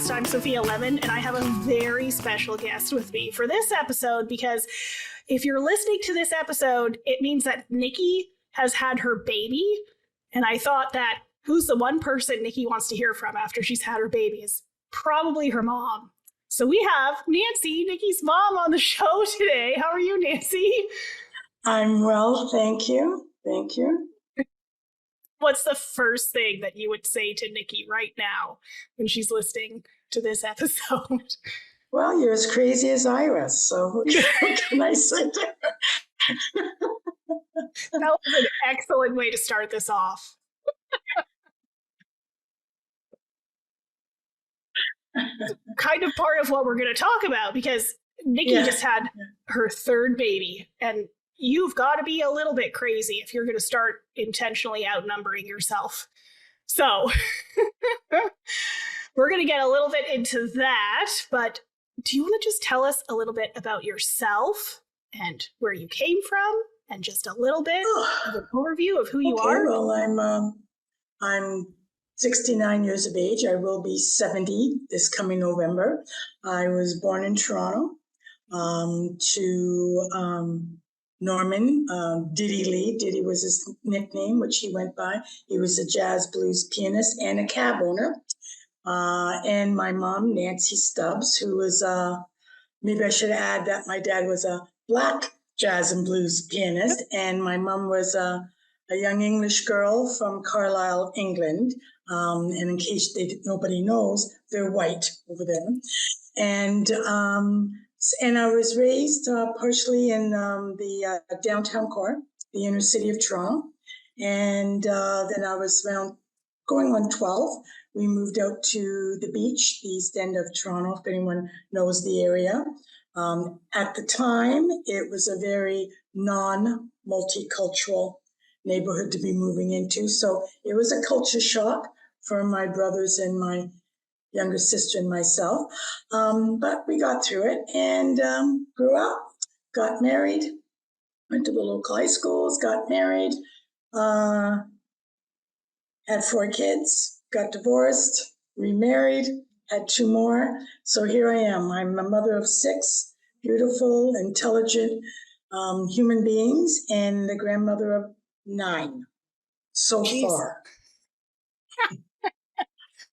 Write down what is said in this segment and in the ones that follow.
podcast. I'm Sophia Lemon, and I have a very special guest with me for this episode because if you're listening to this episode, it means that Nikki has had her baby. And I thought that who's the one person Nikki wants to hear from after she's had her baby is probably her mom. So we have Nancy, Nikki's mom, on the show today. How are you, Nancy? I'm well, thank you. Thank you. What's the first thing that you would say to Nikki right now when she's listening to this episode? Well, you're as crazy as I was, so what can I say to her? That was an excellent way to start this off. Kind of part of what we're going to talk about, because Nikki just had her third baby, and you've got to be a little bit crazy if you're going to start intentionally outnumbering yourself. So we're going to get a little bit into that, but do you want to just tell us a little bit about yourself and where you came from and just a little bit of an overview of who you are? Well, I'm 69 years of age. I will be 70 this coming November. I was born in Toronto to Norman Diddy Lee. Diddy was his nickname, which he went by. He was a jazz blues pianist and a cab owner. And my mom, Nancy Stubbs, who was, maybe I should add that my dad was a black jazz and blues pianist, and my mom was a young English girl from Carlisle, England. And in case nobody knows, they're white over there. And I was raised partially in the downtown core, the inner city of Toronto. And then I was going on 12. We moved out to the beach, the east end of Toronto, if anyone knows the area. At the time, it was a very non-multicultural neighborhood to be moving into. So it was a culture shock for my brothers and my younger sister and myself. But we got through it and grew up, got married, went to the local high schools, got married, had 4 kids, got divorced, remarried, had 2 more. So here I am. I'm a mother of 6 beautiful, intelligent human beings and the grandmother of 9 so far.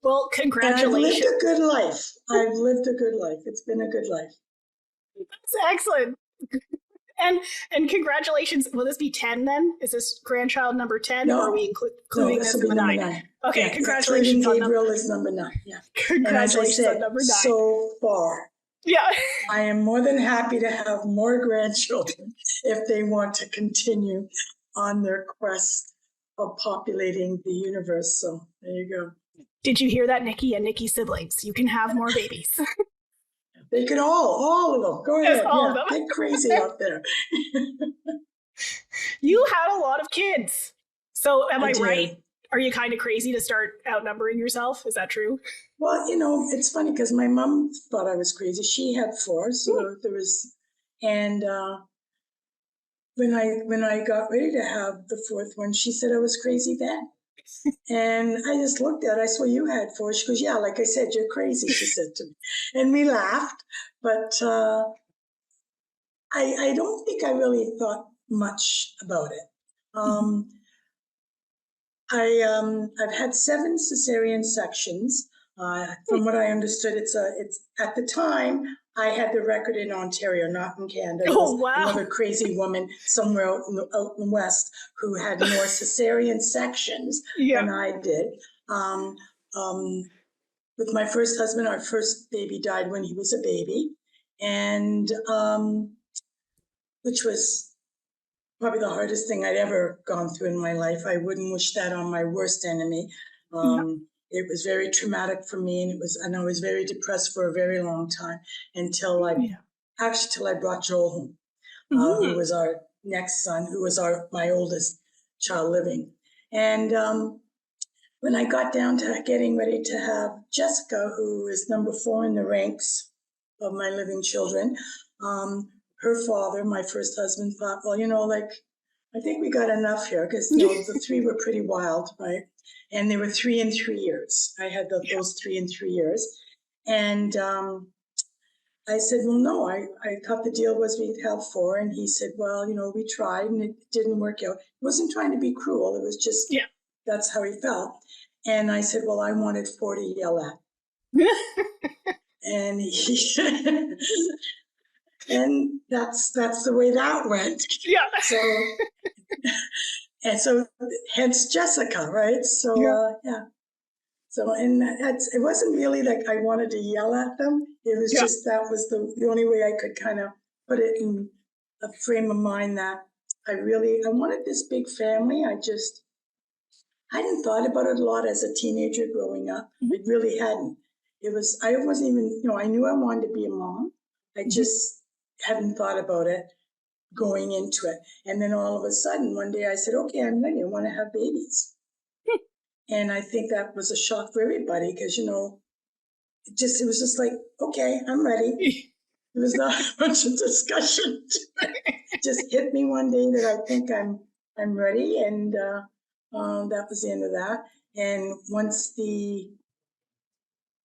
Well, congratulations. And I've lived a good life. I've lived a good life. It's been a good life. That's excellent. And congratulations. Will this be 10 then? Is this grandchild number 10? No, or are we including this in the 9? Okay, yeah, congratulations on Gabriel is number 9. Yeah. Congratulations on number 9. So far. Yeah. I am more than happy to have more grandchildren if they want to continue on their quest of populating the universe. So there you go. Did you hear that, Nikki and Nikki's siblings? You can have more babies. They can all of them. Go ahead. Yes, all of them. Get crazy out there. You had a lot of kids. So am I did. right? Are you kind of crazy to start outnumbering yourself? Is that true? Well, it's funny because my mom thought I was crazy. She had 4, so there was, and when I got ready to have the 4th one, she said I was crazy then. And I just looked at her. I said, well, you had 4. She goes, yeah, like I said, you're crazy, she said to me. And we laughed. But I don't think I really thought much about it. I've had 7 cesarean sections. From what I understood, it's at the time I had the record in Ontario, not in Canada. Oh, wow. Another crazy woman somewhere out in the West who had more cesarean sections than I did. With my first husband, our first baby died when he was a baby, and which was probably the hardest thing I'd ever gone through in my life. I wouldn't wish that on my worst enemy. It was very traumatic for me, and I was very depressed for a very long time until I brought Joel home, who was our next son, who was my oldest child living. And when I got down to getting ready to have Jessica, who is number 4 in the ranks of my living children, her father, my first husband, thought, well, I think we got enough here, because the 3 were pretty wild, right? And they were 3 and 3 years. I had those 3 and 3 years. And I said, well, no, I thought the deal was we'd have 4. And he said, well, we tried and it didn't work out. He wasn't trying to be cruel. It was just, that's how he felt. And I said, well, I wanted 4 to yell at. And he, and that's the way that went. Yeah. So hence Jessica, right? So, yeah. So, and it wasn't really like I wanted to yell at them. It was just, that was the only way I could kind of put it in a frame of mind that I wanted this big family. I hadn't thought about it a lot as a teenager growing up. I really hadn't. I wasn't even, I knew I wanted to be a mom. I just hadn't thought about it going into it. And then all of a sudden, one day I said, okay, I'm ready. I want to have babies. And I think that was a shock for everybody because, it was just like, okay, I'm ready. There was not much of discussion. It just hit me one day that I think I'm ready. And that was the end of that. And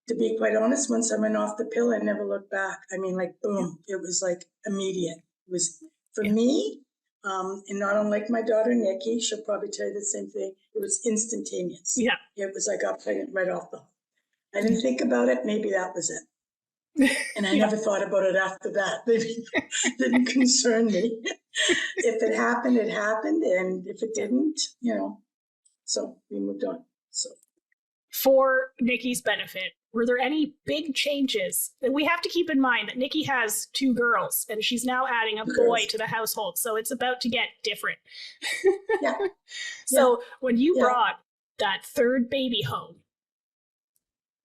to be quite honest, once I went off the pill, I never looked back. I mean, like, boom, it was like immediate. It was, for me, and not unlike my daughter, Nikki, she'll probably tell you the same thing. It was instantaneous. Yeah. It was like I played it right off the hook. I didn't think about it. Maybe that was it. And I never thought about it after that. It didn't concern me. If it happened, it happened. And if it didn't, so we moved on. So, for Nikki's benefit, were there any big changes? We have to keep in mind that Nikki has 2 girls and she's now adding a boy to the household. So it's about to get different. Yeah. So when you brought that 3rd baby home,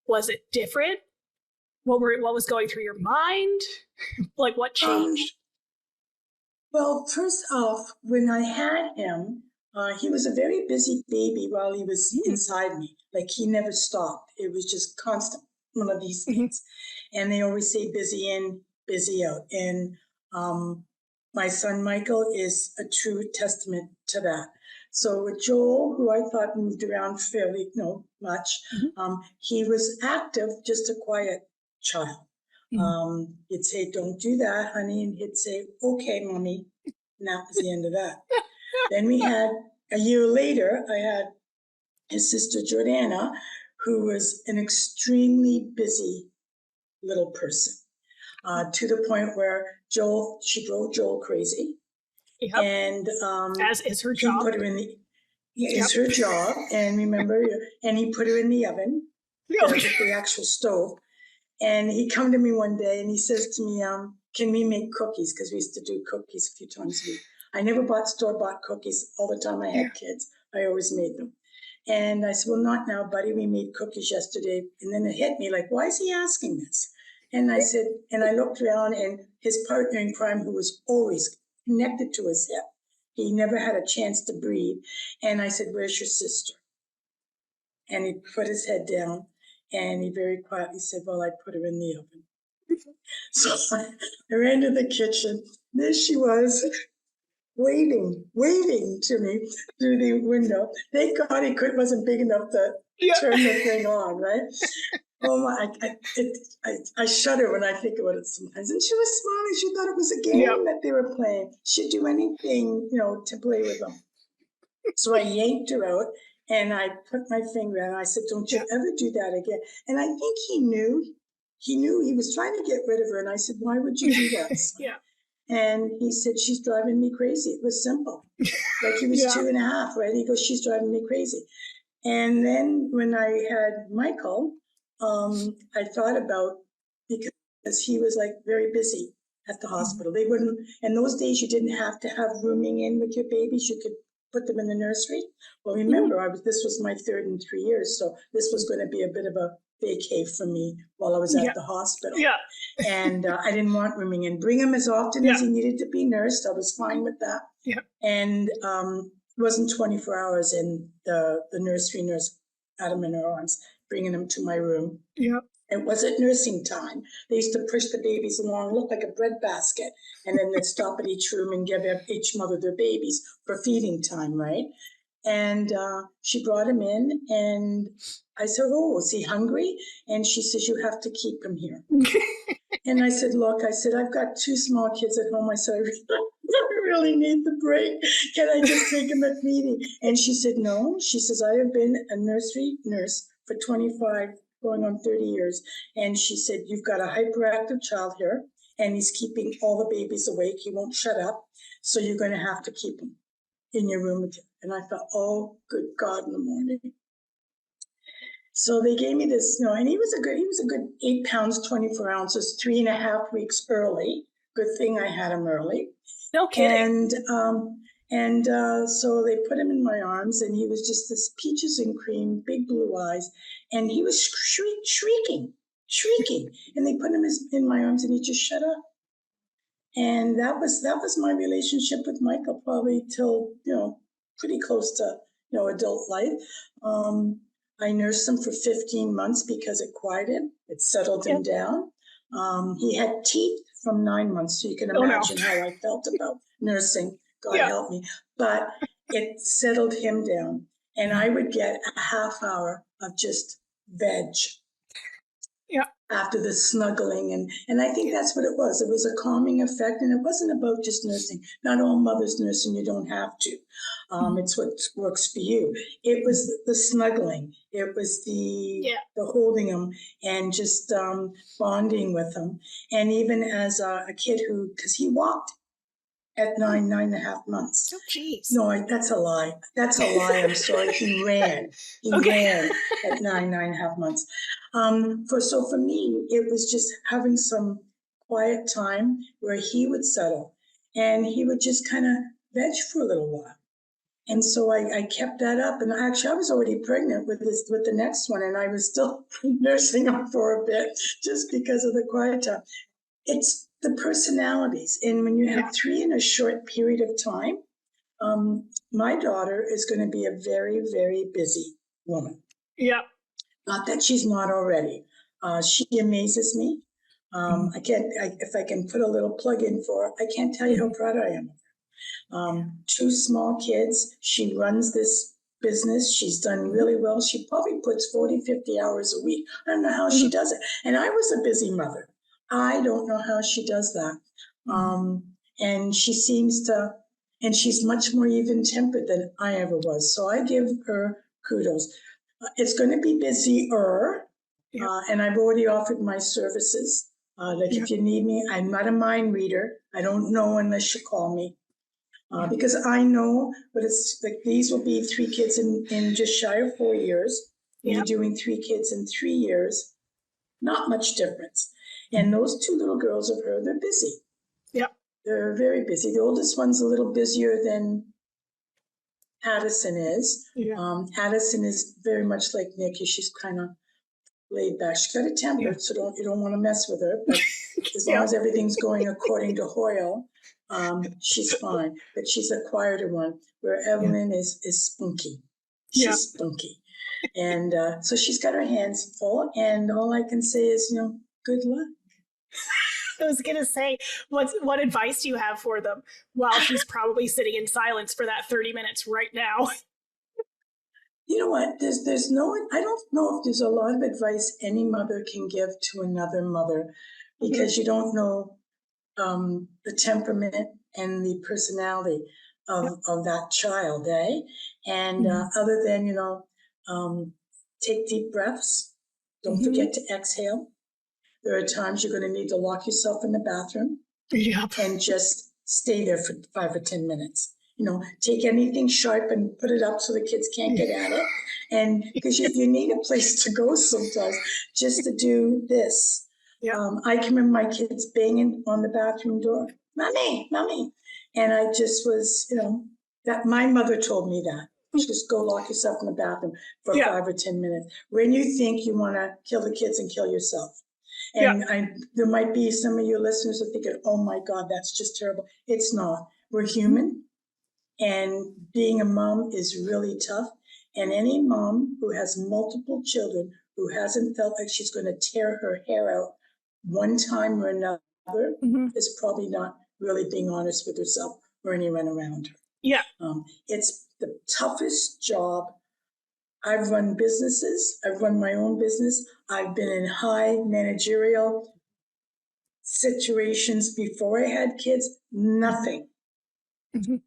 was it different? What was going through your mind? Like, what changed? Well, first off, when I had him, he was a very busy baby while he was inside me. Like, he never stopped. It was just constant, one of these things. And they always say busy in, busy out. And my son Michael is a true testament to that. So with Joel, who I thought moved around fairly much, he was active, just a quiet child. He'd say, don't do that, honey. And he'd say, okay, mommy. And that was the end of that. Then we had, a year later, I had his sister Jordana, who was an extremely busy little person, to the point where she drove Joel crazy. Yep. And as is her job. Put her in the, it's her job. And remember, and he put her in the oven, the actual stove. And he come to me one day and he says to me, can we make cookies? Because we used to do cookies a few times a week. I never bought store-bought cookies all the time I had kids. I always made them. And I said, well, not now, buddy. We made cookies yesterday. And then it hit me like, why is he asking this? And I said, and I looked around, and his partner in crime, who was always connected to his hip, he never had a chance to breathe. And I said, where's your sister? And he put his head down, and he very quietly said, well, I put her in the oven. So I ran to the kitchen. There she was, waving to me through the window. Thank God he wasn't big enough to turn the thing on, right? Oh my! I shudder when I think about it sometimes. And she was smiling. She thought it was a game that they were playing. She'd do anything, to play with them. So I yanked her out, and I put my finger out, and I said, "Don't you ever do that again." And I think he knew. He was trying to get rid of her, and I said, "Why would you do that?" And he said, "She's driving me crazy." It was simple. Like, he was 2.5, right? He goes, "She's driving me crazy." And then when I had Michael, I thought about, because he was like very busy at the hospital. They wouldn't, in those days, you didn't have to have rooming in with your babies. You could put them in the nursery. Well, remember, this was my 3rd in 3 years, so this was going to be a bit of a vacay for me while I was at the hospital. And I didn't want rooming in. Bring him as often as he needed to be nursed. I was fine with that. And it wasn't 24 hours in the nursery nurse had him in her arms, bringing him to my room. It wasn't nursing time. They used to push the babies along, look like a breadbasket, and then they'd stop at each room and give each mother their babies for feeding time, right? And she brought him in, and I said, "Oh, is he hungry?" And she says, "You have to keep him here." And I said, "Look," I said, "I've got 2 small kids at home." I said, I really need the break. Can I just take him at feeding?" And she said, "No." She says, "I have been a nursery nurse for 25, going on 30 years. And she said, you've got a hyperactive child here, and he's keeping all the babies awake. He won't shut up. So you're going to have to keep him in your room with you." And I thought, oh, good God, in the morning. So they gave me this, and he was a good 8 pounds, 24 ounces, 3.5 weeks early. Good thing I had him early. No kidding. And so they put him in my arms, and he was just this peaches and cream, big blue eyes, and he was shrieking. And they put him in my arms, and he just shut up. And that was my relationship with Michael, probably till pretty close to adult life. I nursed him for 15 months because it quieted him, it settled him down. He had teeth from 9 months, so you can imagine how I felt about nursing. God help me. But it settled him down, and I would get a half hour of just veg after the snuggling. And I think that's what it was. It was a calming effect, and it wasn't about just nursing. Not all mothers nurse, and you don't have to. It's what works for you. It was the snuggling. It was the holding them and just bonding with them. And even as a kid because he walked at 9.5 months. Oh, jeez. No, that's a lie. That's a lie. I'm sorry. He ran. He ran at 9.5 months. For me, it was just having some quiet time where he would settle, and he would just kind of veg for a little while. And so I kept that up. And actually, I was already pregnant with the next one, and I was still nursing him for a bit just because of the quiet time. It's the personalities. And when you have 3 in a short period of time, my daughter is going to be a very, very busy woman. Yeah. Not that she's not already. She amazes me. If I can put a little plug in for her, I can't tell you how proud I am of her. 2 small kids. She runs this business. She's done really well. She probably puts 40, 50 hours a week. I don't know how she does it. And I was a busy mother. I don't know how she does that. And she seems to, and she's much more even-tempered than I ever was. So I give her kudos. It's going to be busier, and I've already offered my services. If you need me, I'm not a mind reader. I don't know unless you call me. Because I know, but it's like these will be 3 kids in just shy of 4 years. You're doing 3 kids in 3 years. Not much difference. And those 2 little girls of her, they're busy. Yep. They're very busy. The oldest one's a little busier than Addison is. Addison is very much like Nikki. She's kind of laid back. She's got a temper, so you don't want to mess with her. But as long as everything's going according to Hoyle, she's fine. But she's a quieter one, where Evelyn is spunky. She's spunky. And so she's got her hands full, and all I can say is, good luck. I was going to say, what advice do you have for them while she's probably sitting in silence for that 30 minutes right now? You know what? There's no, I don't know if there's a lot of advice any mother can give to another mother, because you don't know the temperament and the personality of that child, eh? And other than, take deep breaths. Don't forget to exhale. There are times you're going to need to lock yourself in the bathroom and just stay there for 5 or 10 minutes. Take anything sharp and put it up so the kids can't get at it. And because you need a place to go sometimes just to do this. I can remember my kids banging on the bathroom door, "Mommy, Mommy." And I just was, that my mother told me that. Just go lock yourself in the bathroom for 5 or 10 minutes. When you think you want to kill the kids and kill yourself. And there might be some of your listeners are thinking, oh my God, that's just terrible. It's not. We're human. And being a mom is really tough. And any mom who has multiple children who hasn't felt like she's going to tear her hair out one time or another is probably not really being honest with herself or anyone around her. It's the toughest job. I've run businesses. I've run my own business. I've been in high managerial situations before I had kids. Nothing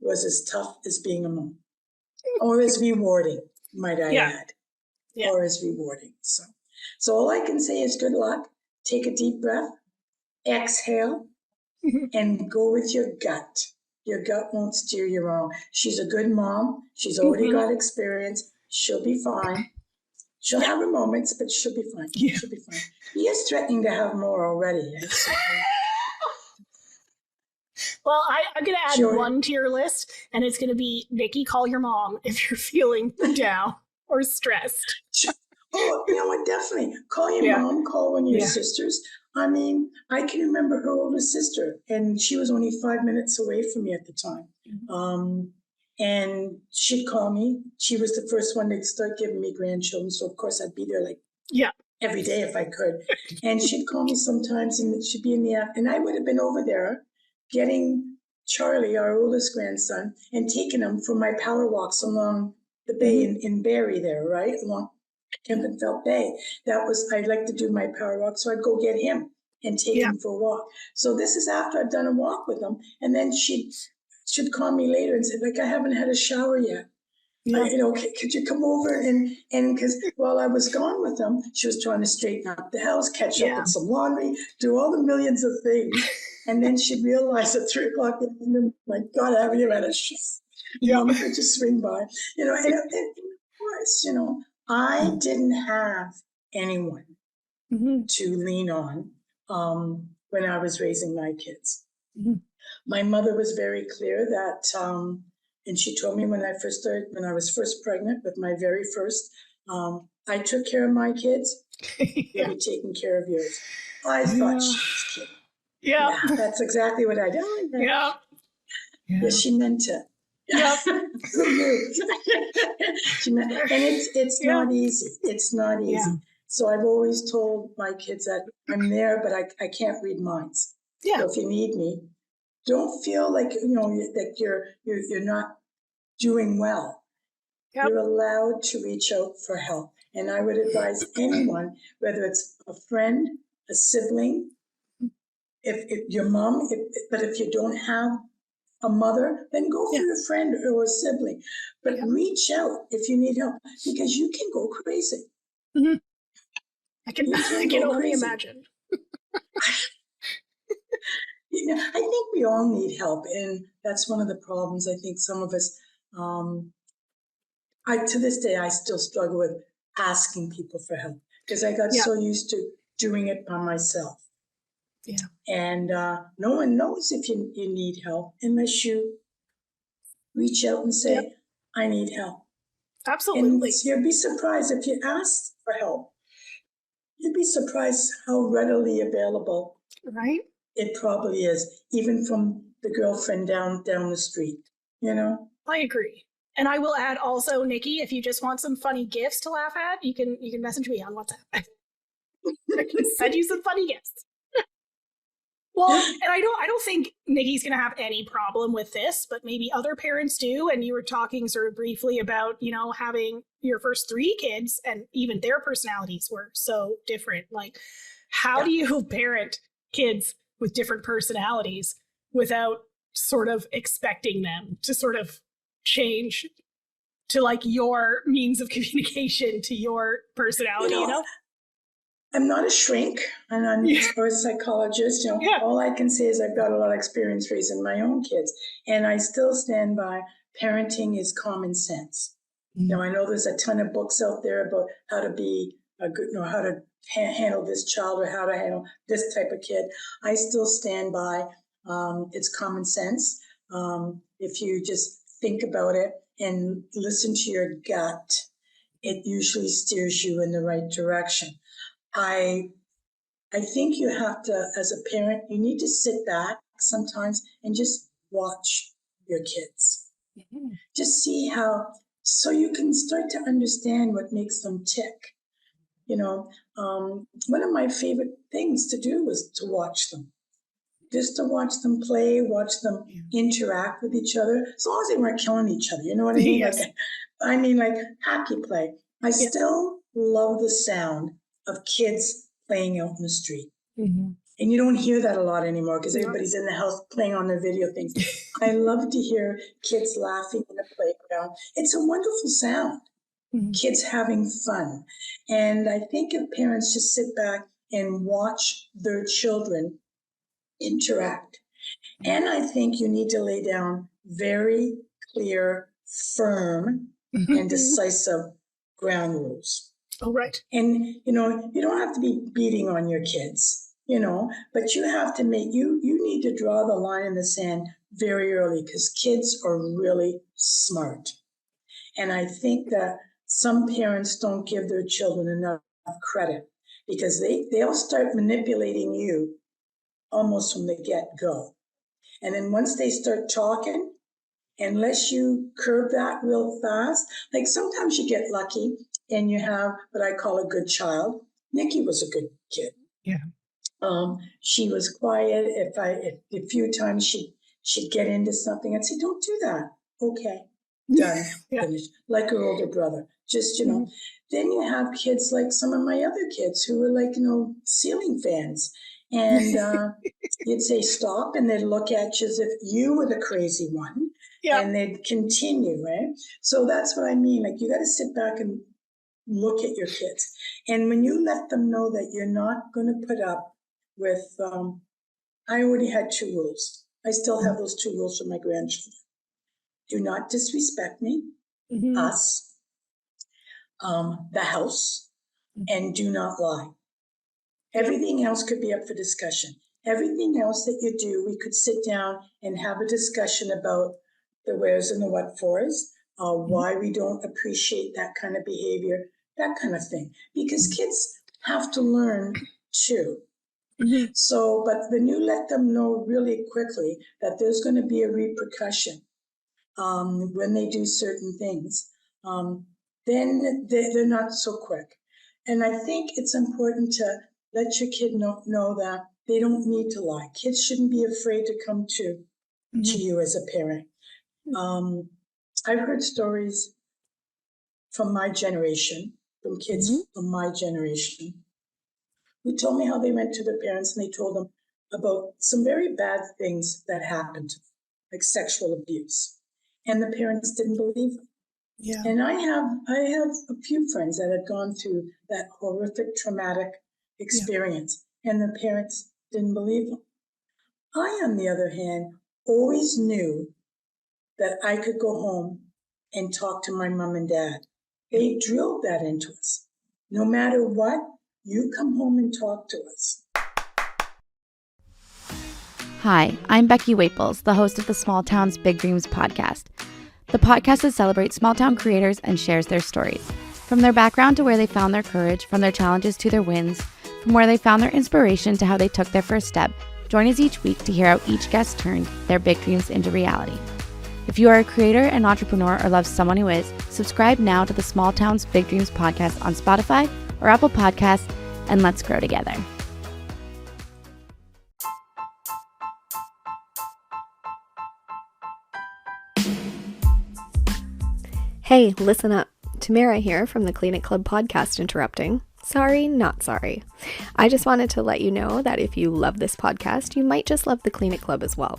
was as tough as being a mom, or as rewarding, might I add, or as rewarding. So all I can say is good luck. Take a deep breath, exhale, and go with your gut. Your gut won't steer you wrong. She's a good mom. She's already got experience. She'll be fine. She'll have her moments, but she'll be fine. She'll be fine. He is threatening to have more already. Well, I'm going to add one to your list, and it's going to be, Nikki, call your mom if you're feeling down or stressed. Oh, you know what? Definitely. Call your mom, call one of your sisters. I mean, I can remember her older sister, and she was only 5 minutes away from me at the time. And she'd call me. She was the first one to start giving me grandchildren, so of course I'd be there every day if I could. And she'd call me sometimes, and she'd be in the and I would have been over there getting Charlie, our oldest grandson, and taking him for my power walks along the bay in Barrie there, right? Along Kempenfelt Bay. I'd like to do my power walk, so I'd go get him and take him for a walk. So this is after I've done a walk with him, and then she'd call me later and say, like, I haven't had a shower yet. Could you come over? And because while I was gone with them, she was trying to straighten up the house, catch up with some laundry, do all the millions of things. And then she'd realize at 3 o'clock in the afternoon, my God, I haven't even had a shower. Mom could just swing by. And of course, I didn't have anyone to lean on when I was raising my kids. My mother was very clear that, and she told me when I was first pregnant with my very first, I took care of my kids, you'll be taking care of yours. I thought she was kidding. Yeah, that's exactly what I did. Yeah, she meant it. Yeah. Who knew? And it's not easy. It's not easy. Yeah. So I've always told my kids that I'm there, but I can't read minds. Yeah. So if you need me, don't feel like that you're not doing well. Yep. You're allowed to reach out for help. And I would advise anyone, whether it's a friend, a sibling, if your mom, but if you don't have a mother, then go for your friend or a sibling. But reach out if you need help, because you can go crazy. I can only imagine. I think we all need help, and that's one of the problems. I think some of us, to this day, I still struggle with asking people for help because I got so used to doing it by myself. Yeah. And no one knows if you need help unless you reach out and say, I need help. Absolutely. And you'd be surprised if you ask for help. You'd be surprised how readily available it probably is, even from the girlfriend down the street, I agree. And I will add also, Nikki, if you just want some funny gifts to laugh at, you can message me on WhatsApp. I can send you some funny gifts. Well, and I don't think Nikki's going to have any problem with this, but maybe other parents do. And you were talking sort of briefly about, having your first 3 kids, and even their personalities were so different. Like, how do you parent kids with different personalities without sort of expecting them to sort of change to like your means of communication to your personality, I'm not a shrink, and I'm or a psychologist. All I can say is I've got a lot of experience raising my own kids, and I still stand by parenting is common sense. Now I know there's a ton of books out there about how to be a good, how to handle this child or how to handle this type of kid. I still stand by it's common sense. If you just think about it and listen to your gut, it usually steers you in the right direction. I think you have to, as a parent, you need to sit back sometimes and just watch your kids. Just see so you can start to understand what makes them tick. One of my favorite things to do was to watch them. just to watch them play, watch them interact with each other, as long as they weren't killing each other. You know what I mean? Yes. Like happy play. I still love the sound of kids playing out in the street. Mm-hmm. And you don't hear that a lot anymore because everybody's in the house playing on their video things. I love to hear kids laughing in the playground. It's a wonderful sound. Mm-hmm. Kids having fun. And I think if parents just sit back and watch their children interact. And I think you need to lay down very clear, firm, and decisive ground rules. Oh, right. And, you don't have to be beating on your kids, but you have to you need to draw the line in the sand very early because kids are really smart. And I think that some parents don't give their children enough credit because they'll start manipulating you almost from the get-go. And then once they start talking, unless you curb that real fast, like sometimes you get lucky and you have what I call a good child. Nikki was a good kid. Yeah. She was quiet. If a few times she'd get into something, I'd say, "Don't do that." Okay, done, finished. Like her older brother. Just, Then you have kids like some of my other kids who were like, ceiling fans. And you'd say stop, and they'd look at you as if you were the crazy one. Yeah. And they'd continue, right? So that's what I mean. Like, you got to sit back and look at your kids. And when you let them know that you're not going to put up with, I already had 2 rules. I still have those 2 rules for my grandchildren. Do not disrespect me, us, the house, and do not lie. Everything else could be up for discussion. Everything else that you do, we could sit down and have a discussion about the wheres and the what fors, why we don't appreciate that kind of behavior, that kind of thing. Because kids have to learn too. So, but when you let them know really quickly that there's going to be a repercussion when they do certain things, then they're not so quick. And I think it's important to let your kid know that they don't need to lie. Kids shouldn't be afraid to come to you as a parent. I've heard stories from my generation, from kids from my generation, who told me how they went to their parents and they told them about some very bad things that happened to them, like sexual abuse. And the parents didn't believe them. Yeah. And I have a few friends that had gone through that horrific, traumatic experience, and the parents didn't believe them. I, on the other hand, always knew that I could go home and talk to my mom and dad. They drilled that into us. No matter what, you come home and talk to us. Hi, I'm Becky Waples, the host of the Small Towns Big Dreams podcast. The podcast that celebrates small town creators and shares their stories. From their background to where they found their courage, from their challenges to their wins, from where they found their inspiration to how they took their first step. Join us each week to hear how each guest turned their big dreams into reality. If you are a creator, an entrepreneur, or love someone who is, subscribe now to the Small Towns Big Dreams podcast on Spotify or Apple Podcasts, and let's grow together. Hey, listen up. Tamara here from the Clean It Club podcast interrupting. Sorry, not sorry. I just wanted to let you know that if you love this podcast, you might just love the Clean It Club as well.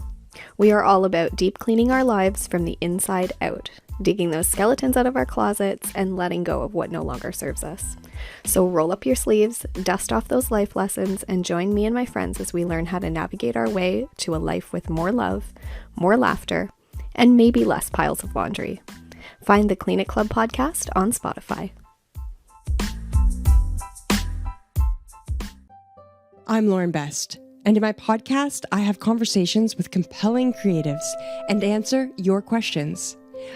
We are all about deep cleaning our lives from the inside out, digging those skeletons out of our closets and letting go of what no longer serves us. So roll up your sleeves, dust off those life lessons, and join me and my friends as we learn how to navigate our way to a life with more love, more laughter, and maybe less piles of laundry. Find the Clean It Club podcast on Spotify. I'm Lauren Best, and in my podcast, I have conversations with compelling creatives and answer your questions.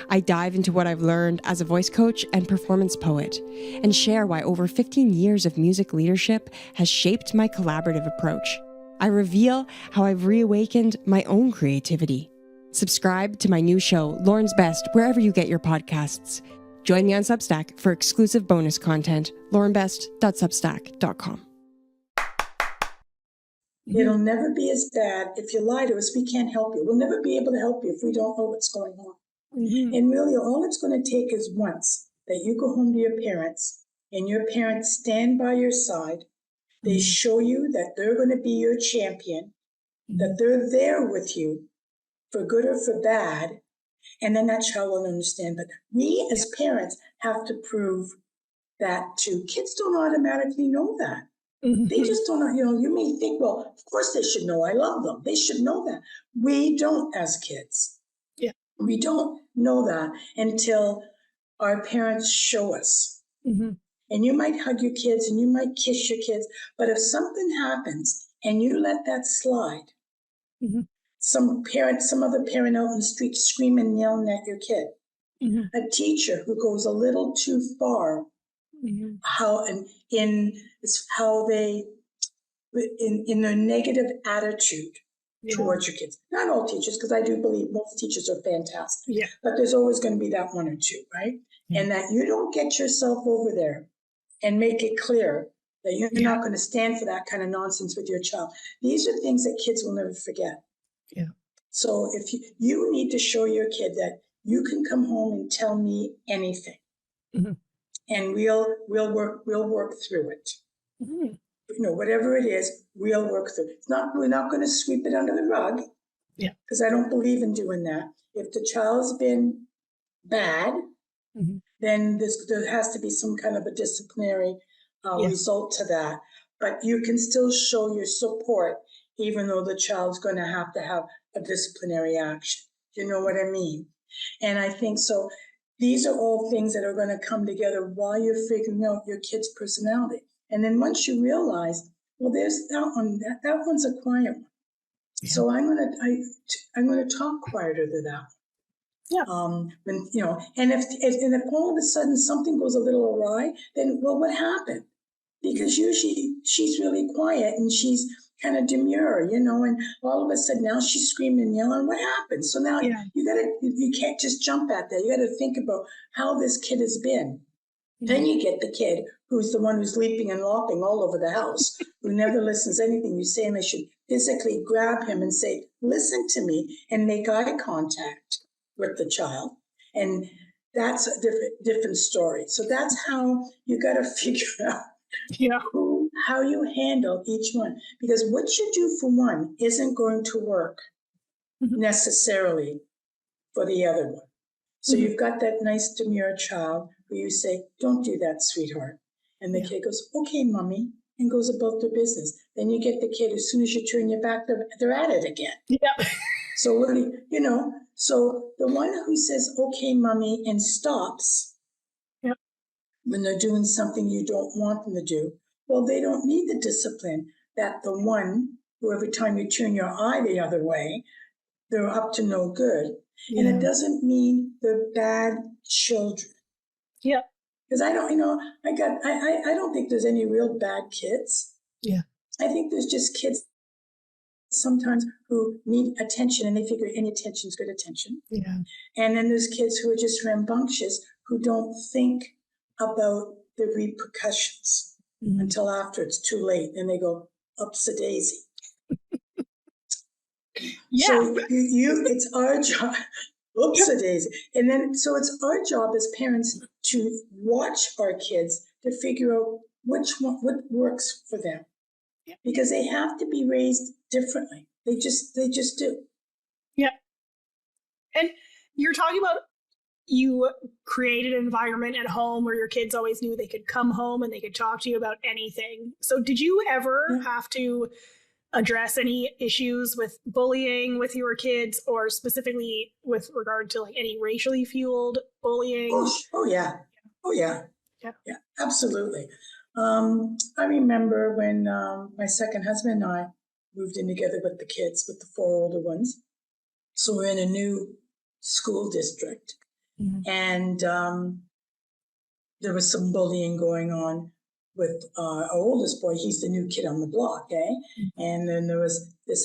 I dive into what I've learned as a voice coach and performance poet, and share why over 15 years of music leadership has shaped my collaborative approach. I reveal how I've reawakened my own creativity. Subscribe to my new show, Lauren's Best, wherever you get your podcasts. Join me on Substack for exclusive bonus content, laurenbest.substack.com. It'll never be as bad. If you lie to us, we can't help you. We'll never be able to help you if we don't know what's going on. And really, all it's going to take is once that you go home to your parents and your parents stand by your side. They show you that they're going to be your champion, that they're there with you for good or for bad. And then that child will understand. But we as parents have to prove that too. Kids don't automatically know that. They just don't know. You may think, well, of course they should know I love them. They should know that. We don't as kids. Yeah. We don't know that until our parents show us. And you might hug your kids and you might kiss your kids. But if something happens and you let that slide, some other parent out in the street screaming and yelling at your kid, a teacher who goes a little too far, in their negative attitude towards your kids. Not all teachers, because I do believe most teachers are fantastic. Yeah. But there's always going to be that one or two, right? And that you don't get yourself over there and make it clear that you're not going to stand for that kind of nonsense with your child. These are things that kids will never forget. Yeah. So if you need to show your kid that you can come home and tell me anything, and we'll work through it. Whatever it is, we'll work through it. We're not going to sweep it under the rug. Yeah. Because I don't believe in doing that. If the child's been bad, then there has to be some kind of a disciplinary result to that. But you can still show your support, even though the child's going to have a disciplinary action. You know what I mean? And I think so. These are all things that are going to come together while you're figuring out your kid's personality. And then once you realize, well, there's that one. That one's a quiet one. Yeah. So I'm gonna talk quieter to that. Yeah. And if all of a sudden something goes a little awry, then what happened? Because usually she's really quiet and she's kind of demure, and all of a sudden now she's screaming and yelling. What happened? So now you can't just jump at that. You got to think about how this kid has been. Then you get the kid who's the one who's leaping and lopping all over the house, who never listens to anything you say, and they should physically grab him and say, listen to me, and make eye contact with the child. And that's a different story. So that's how you got to figure out how you handle each one. Because what you do for one isn't going to work necessarily for the other one. So you've got that nice demure child who you say, don't do that, sweetheart. And the kid goes, okay, mommy, and goes about their business. Then you get the kid, as soon as you turn your back, they're at it again. Yeah. So, so the one who says, okay, mommy, and stops when they're doing something you don't want them to do, well, they don't need the discipline that the one who every time you turn your eye the other way, they're up to no good. Yeah. And it doesn't mean they're bad children. Yeah. Because I don't think there's any real bad kids. Yeah. I think there's just kids sometimes who need attention and they figure any attention is good attention. Yeah. And then there's kids who are just rambunctious who don't think about the repercussions until after it's too late. And they go, ups-a-daisy. Yeah. So it's our job. Oops-a-daisy. And then, so it's our job as parents to watch our kids to figure out what works for them. Yeah. Because they have to be raised differently. They just do. Yeah. And you're talking about you created an environment at home where your kids always knew they could come home and they could talk to you about anything. So did you ever have to address any issues with bullying with your kids, or specifically with regard to any racially fueled bullying? Oh yeah, absolutely. I remember when my second husband and I moved in together with the kids, with the 4 older ones. So we're in a new school district, and there was some bullying going on with our oldest boy. He's the new kid on the block, And then there was this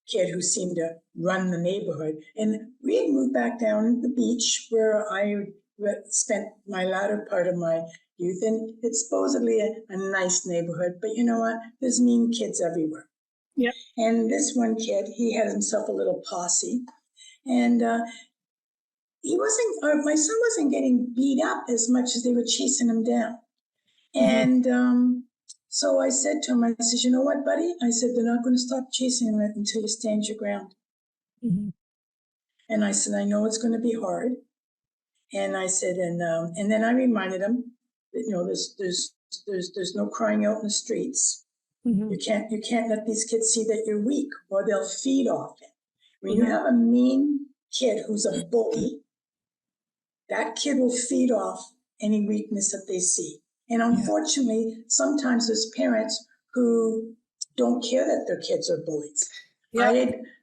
kid who seemed to run the neighborhood. And we had moved back down the beach where I spent my latter part of my youth. And it's supposedly a nice neighborhood. But you know what? There's mean kids everywhere. Yep. And this one kid, he had himself a little posse. And my son wasn't getting beat up as much as they were chasing him down. And so I said to him, I said, you know what, buddy? I said, they're not going to stop chasing him until you stand your ground. And I said, I know it's going to be hard. And I said, and then I reminded him that, you know, there's no crying out in the streets. You can't let these kids see that you're weak, or they'll feed off it. When you have a mean kid who's a bully, that kid will feed off any weakness that they see. And unfortunately, sometimes there's parents who don't care that their kids are bullies.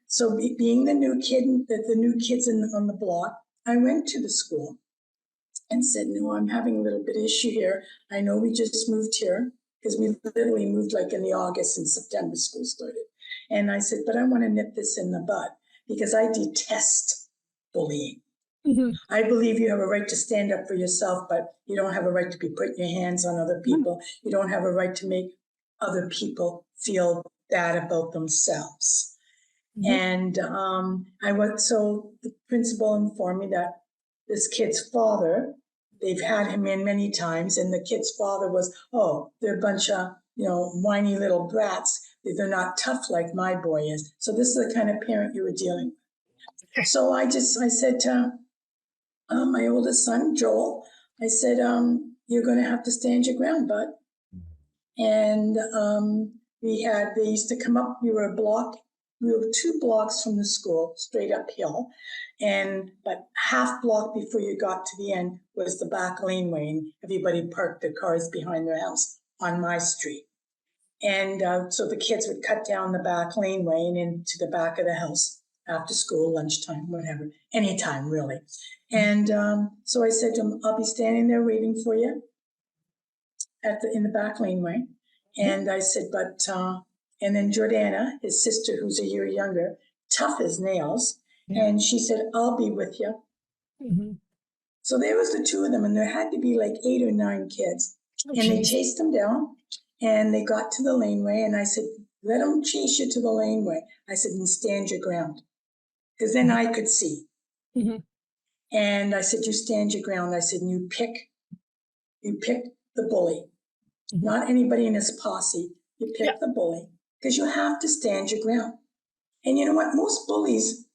So being the new kid, the new kids on the block, I went to the school and said, no, I'm having a little bit of issue here. I know we just moved here, because we literally moved like in the August and September school started. And I said, but I want to nip this in the bud, because I detest bullying. I believe you have a right to stand up for yourself, but you don't have a right to be putting your hands on other people. You don't have a right to make other people feel bad about themselves. And so the principal informed me that this kid's father, they've had him in many times, and the kid's father was, they're a bunch of, whiny little brats. They're not tough like my boy is. So this is the kind of parent you were dealing with. So I said to my oldest son, Joel, I said, you're going to have to stand your ground, bud. And they used to come up, we were 2 blocks from the school, straight uphill. But half block before you got to the end was the back laneway, and everybody parked their cars behind their house on my street. And so the kids would cut down the back laneway and into the back of the house after school, lunchtime, whatever, anytime really. And so I said to him, I'll be standing there waiting for you in the back laneway. And I said, and then Jordana, his sister, who's a year younger, tough as nails. And she said, I'll be with you. So there was the 2 of them, and there had to be like 8 or 9 kids. And they chased them down, and they got to the laneway, and I said, let them chase you to the laneway. I said, and stand your ground, because then I could see. And I said, you stand your ground. I said, and you pick the bully, not anybody in his posse. You pick the bully, because you have to stand your ground. And you know what? Most bullies,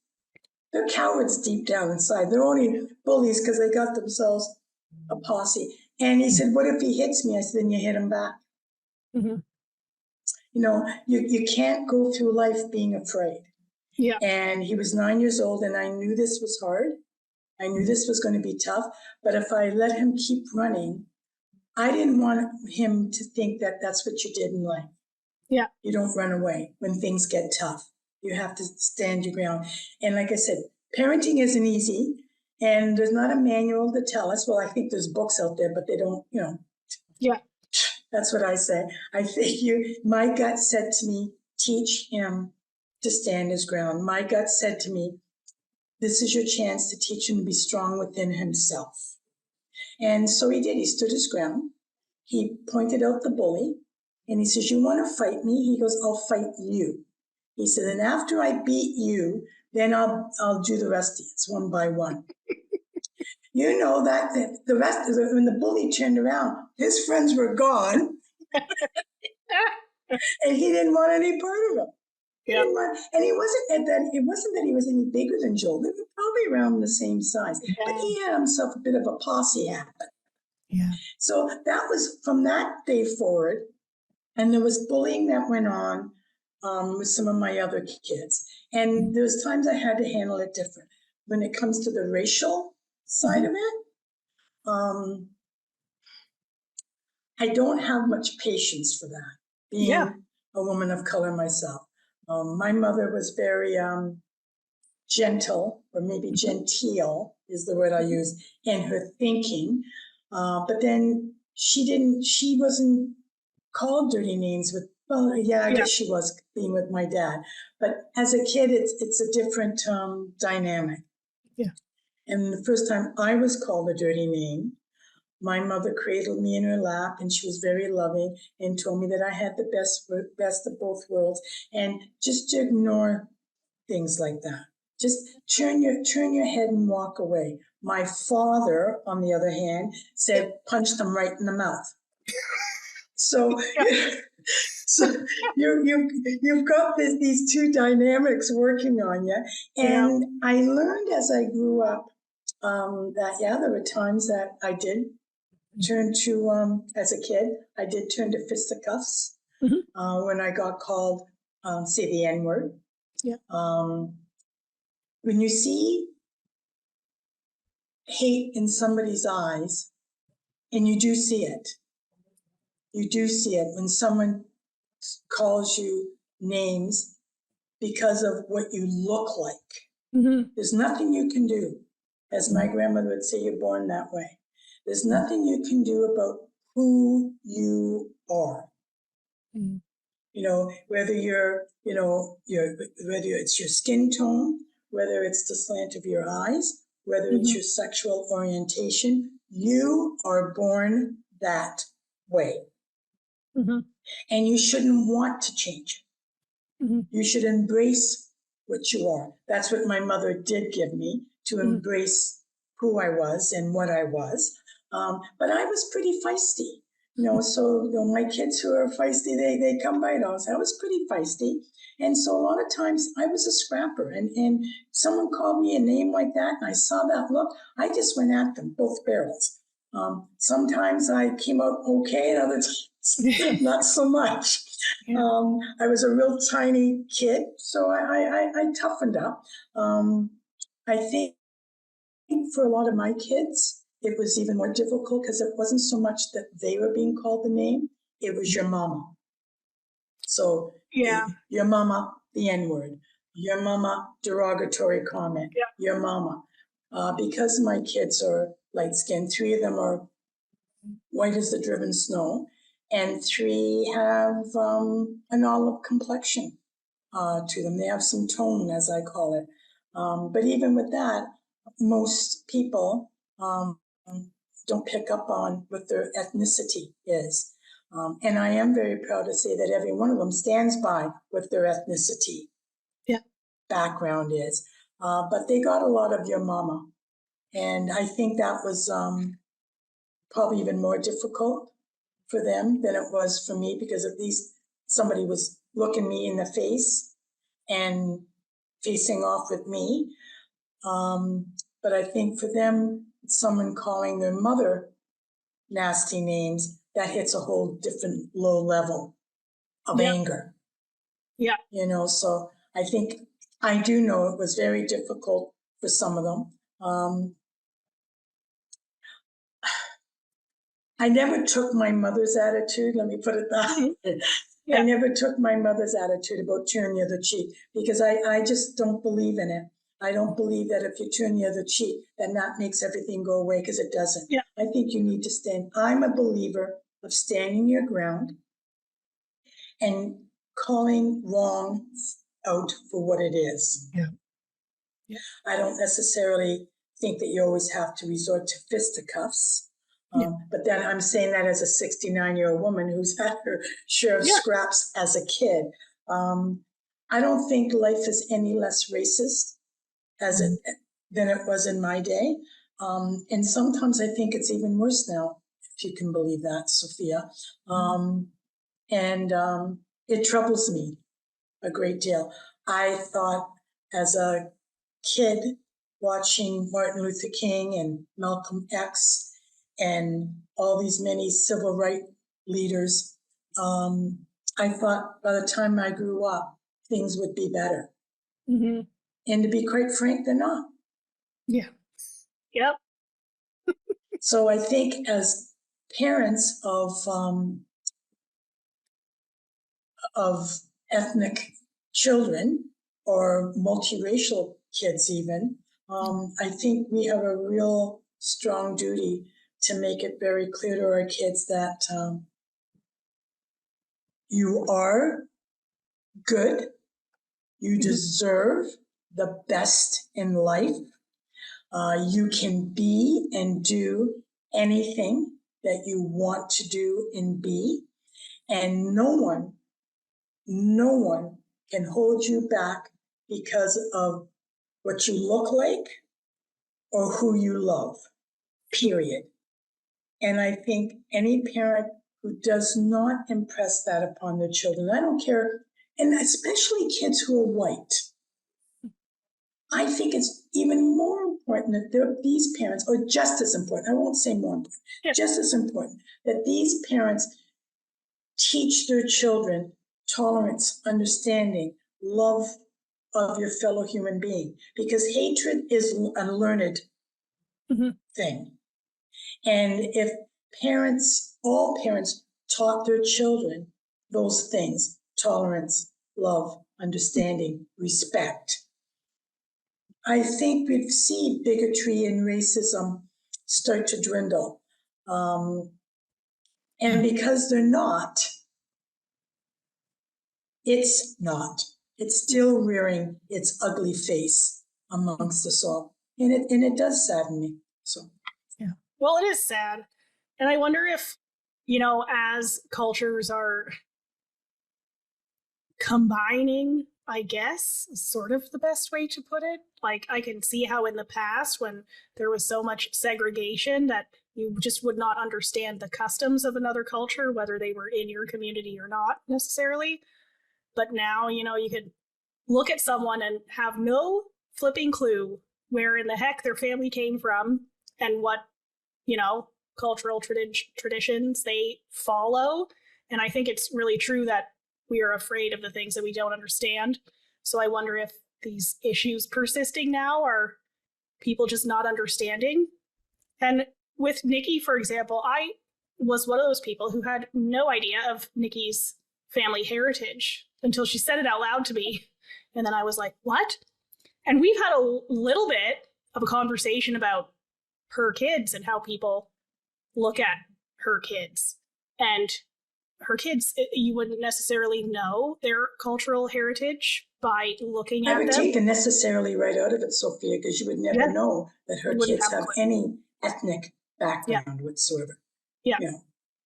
they're cowards deep down inside. They're only bullies because they got themselves a posse. And he said, what if he hits me? I said, then you hit him back. You can't go through life being afraid. And he was 9 years old, and I knew this was hard. I knew this was going to be tough. But if I let him keep running, I didn't want him to think that that's what you did in life. You don't run away when things get tough. You have to stand your ground. And like I said, parenting isn't easy, and there's not a manual to tell us. Well, I think there's books out there, but they don't, That's what I say. I think my gut said to me, teach him to stand his ground. My gut said to me, this is your chance to teach him to be strong within himself. And so he did. He stood his ground. He pointed out the bully, and he says, you want to fight me? He goes, I'll fight you. He said, and after I beat you, then I'll do the rest of it, one by one. You know that the rest of when the bully turned around, his friends were gone, and he didn't want any part of them. And it wasn't that he was any bigger than Joel. They were probably around the same size, but he had himself a bit of a posse happen. So that was from that day forward, and there was bullying that went on with some of my other kids, and there was times I had to handle it different. When it comes to the racial side of it, I don't have much patience for that, being a woman of color myself. My mother was very gentle, or maybe genteel is the word I use, in her thinking. But then she wasn't called dirty names I guess she was, being with my dad. But as a kid, it's a different dynamic. And the first time I was called a dirty name My mother cradled me in her lap, and she was very loving and told me that I had the best of both worlds. And just to ignore things like that, just turn your head and walk away. My father, on the other hand, said, punch them right in the mouth. So, so you've got these two dynamics working on you. And I learned as I grew up that, there were times that I did turn to, as a kid, I did turn to fisticuffs when I got called, say the N-word. Yeah. When you see hate in somebody's eyes, and you do see it when someone calls you names because of what you look like. There's nothing you can do. As my grandmother would say, you're born that way. There's nothing you can do about who you are. You know, whether whether it's your skin tone, whether it's the slant of your eyes, whether it's your sexual orientation, you are born that way. And you shouldn't want to change. You should embrace what you are. That's what my mother did give me, to embrace who I was and what I was. But I was pretty feisty. So my kids who are feisty, they come by it all. So I was pretty feisty. And so a lot of times I was a scrapper, and someone called me a name like that, and I saw that look, I just went at them, both barrels. Sometimes I came out okay, and other times not so much. I was a real tiny kid, so I toughened up. I think for a lot of my kids, it was even more difficult because it wasn't so much that they were being called the name, it was your mama. So your mama, the N-word, your mama, derogatory comment, your mama. Because my kids are light-skinned, 3 of them are white as the driven snow, and 3 have an olive complexion to them. They have some tone, as I call it. But even with that, most people don't pick up on what their ethnicity is. And I am very proud to say that every one of them stands by what their ethnicity background is. But they got a lot of your mama. And I think that was probably even more difficult for them than it was for me, because at least somebody was looking me in the face and facing off with me. But I think for them, someone calling their mother nasty names, that hits a whole different low level of anger. Yeah. So I think I do know it was very difficult for some of them. I never took my mother's attitude, let me put it that way. I never took my mother's attitude about turn the other cheek, because I just don't believe in it. I don't believe that if you turn the other cheek, then that makes everything go away, because it doesn't. Yeah. I think you need to stand. I'm a believer of standing your ground and calling wrong out for what it is. Yeah. I don't necessarily think that you always have to resort to fisticuffs. But then I'm saying that as a 69-year-old woman who's had her share of scraps as a kid. I don't think life is any less racist than it was in my day. And sometimes I think it's even worse now, if you can believe that, Sophia. And it troubles me a great deal. I thought as a kid watching Martin Luther King and Malcolm X and all these many civil rights leaders, I thought by the time I grew up, things would be better. And to be quite frank, they're not. Yeah. Yep. So I think as parents of ethnic children or multiracial kids even, I think we have a real strong duty to make it very clear to our kids that you are good, you deserve the best in life, you can be and do anything that you want to do and be. And no one can hold you back because of what you look like or who you love, period. And I think any parent who does not impress that upon their children, I don't care, and especially kids who are white, I think it's even more important that these parents, or just as important, I won't say more important, just as important, that these parents teach their children tolerance, understanding, love of your fellow human being, because hatred is a learned thing. And if all parents taught their children those things, tolerance, love, understanding, respect, I think we'd see bigotry and racism start to dwindle. And because they're not, it's not. It's still rearing its ugly face amongst us all. And it does sadden me. So, yeah. Well, it is sad. And I wonder if, as cultures are combining, I guess, is sort of the best way to put it. Like, I can see how in the past, when there was so much segregation, that you just would not understand the customs of another culture, whether they were in your community or not necessarily. But now, you could look at someone and have no flipping clue where in the heck their family came from and what, cultural traditions they follow. And I think it's really true that we are afraid of the things that we don't understand. So I wonder if these issues persisting now are people just not understanding. And with Nikki, for example, I was one of those people who had no idea of Nikki's family heritage until she said it out loud to me. And then I was like, what? And we've had a little bit of a conversation about her kids and how people look at her kids. And her kids, you wouldn't necessarily know their cultural heritage by looking at them. I would take the necessarily right out of it, Sophia, because you would never know that her kids have any ethnic background whatsoever. Yeah.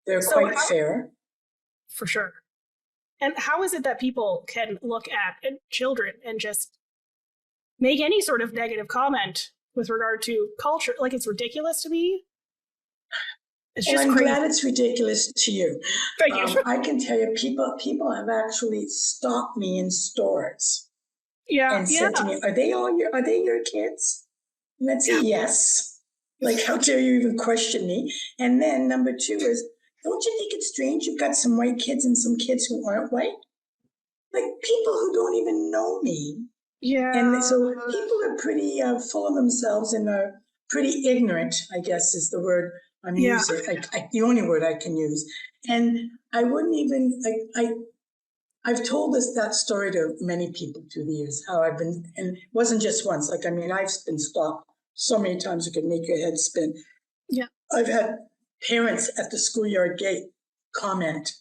They're quite fair. For sure. And how is it that people can look at children and just make any sort of negative comment with regard to culture? Like, it's ridiculous to me. It's just I'm crazy. glad it's ridiculous to you. Thank you. I can tell you, people have actually stopped me in stores and said to me, "Are they your kids?" And I'd say, "Yes." Like, how dare you even question me? And then number two is, don't you think it's strange you've got some white kids and some kids who aren't white? Like, people who don't even know me. Yeah. And so people are pretty full of themselves and are pretty ignorant, I guess is the word I'm using, the only word I can use. And I wouldn't even, I've told that story to many people through the years, how I've been, and it wasn't just once. I've been stopped so many times it could make your head spin. Yeah. I've had parents at the schoolyard gate comment,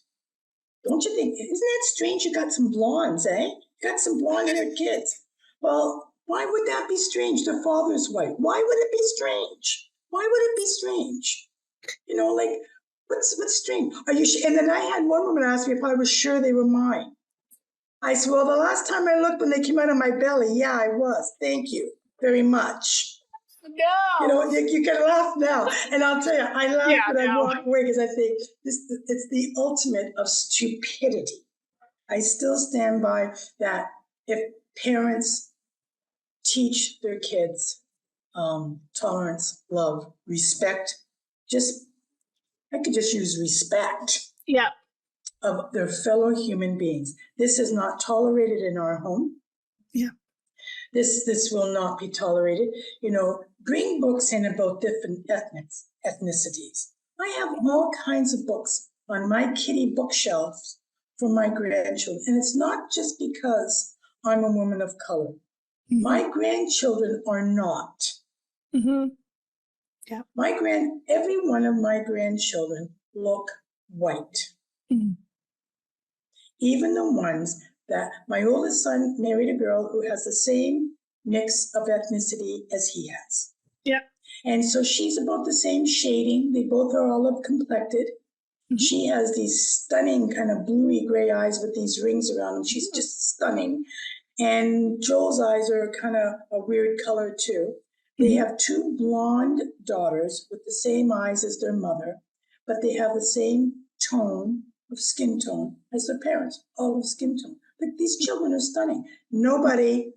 don't you think, isn't that strange you got some blondes, eh? You got some blonde-haired kids. Well, why would that be strange? Their father's white. Why would it be strange? Why would it be strange? What's strange? Are you sure? And then I had one woman ask me if I was sure they were mine. I said, well, the last time I looked when they came out of my belly, yeah, I was. Thank you very much. No. You can laugh now. And I'll tell you, I laugh when I walk away because I think it's the ultimate of stupidity. I still stand by that. If parents teach their kids tolerance, love, respect, I could just use respect of their fellow human beings. This is not tolerated in our home. Yeah. This will not be tolerated. Bring books in about different ethnicities. I have all kinds of books on my kitty bookshelves for my grandchildren. And it's not just because I'm a woman of color. Mm-hmm. My grandchildren are not. Mm-hmm. Yeah. Every one of my grandchildren look white. Mm-hmm. Even the ones that my oldest son married a girl who has the same mix of ethnicity as he has. Yeah. And so she's about the same shading. They both are olive complected. She has these stunning kind of bluey gray eyes with these rings around them. She's just stunning. And Joel's eyes are kind of a weird color too. They have two blonde daughters with the same eyes as their mother, but they have the same tone of skin tone as their parents, olive skin tone. Like, these children are stunning. Nobody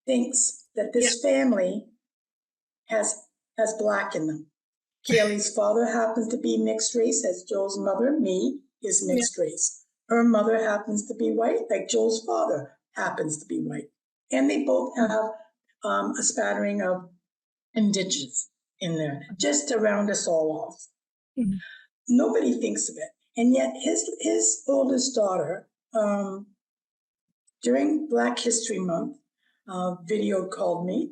thinks that this family has black in them. Kaylee's father happens to be mixed race, as Joel's mother, me, is mixed race. Her mother happens to be white, like Joel's father happens to be white. And they both have a spattering of indigenous in there, just to round us all off. Nobody thinks of it. And yet his oldest daughter, during Black History Month, video called me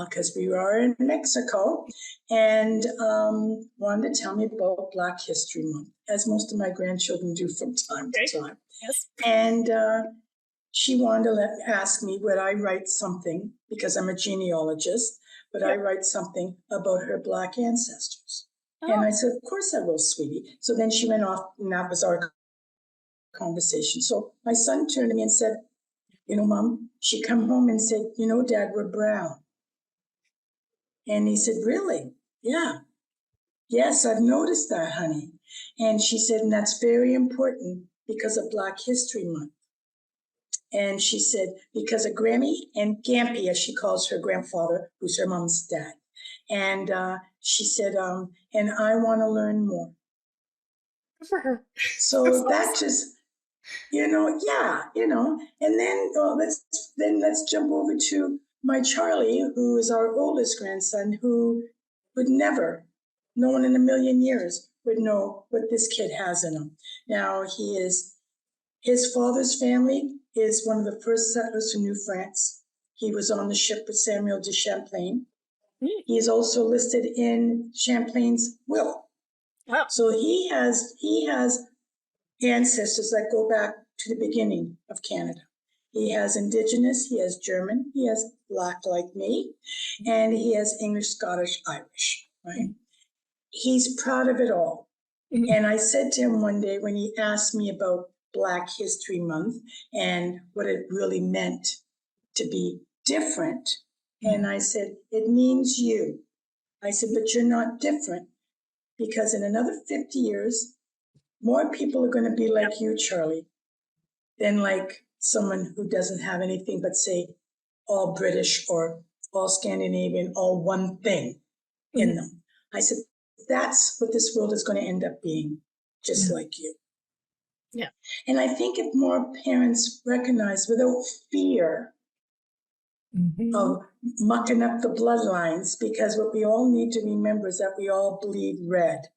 because we were in Mexico, and wanted to tell me about Black History Month, as most of my grandchildren do from time to time. Yes. And she wanted to ask me, would I write something, because I'm a genealogist, would I write something about her Black ancestors? And I said, of course I will, sweetie. So then she went off, and that was our conversation. So my son turned to me and said, you know, Mom, she come home and said, you know, Dad, we're brown. And he said, really? Yeah. Yes, I've noticed that, honey. And she said, and that's very important because of Black History Month. And she said, because of Grammy and Gampy, as she calls her grandfather, who's her mom's dad. And she said, and I want to learn more. For her. So that just, and then let's jump over to my Charlie, who is our oldest grandson, who would never, no one in a million years would know what this kid has in him. Now, his father's family is one of the first settlers to New France. He was on the ship with Samuel de Champlain. He is also listed in Champlain's will. Oh. So he has ancestors that go back to the beginning of Canada. He has Indigenous, he has German, he has Black like me, and he has English, Scottish, Irish, right? He's proud of it all. And I said to him one day when he asked me about Black History Month and what it really meant to be different, and I said, it means you. I said, but you're not different, because in another 50 years, more people are going to be like you, Charlie, than like someone who doesn't have anything but, say, all British or all Scandinavian, all one thing in them. I said, that's what this world is going to end up being, just like you. Yeah. And I think if more parents recognize without fear of mucking up the bloodlines, because what we all need to remember is that we all bleed red.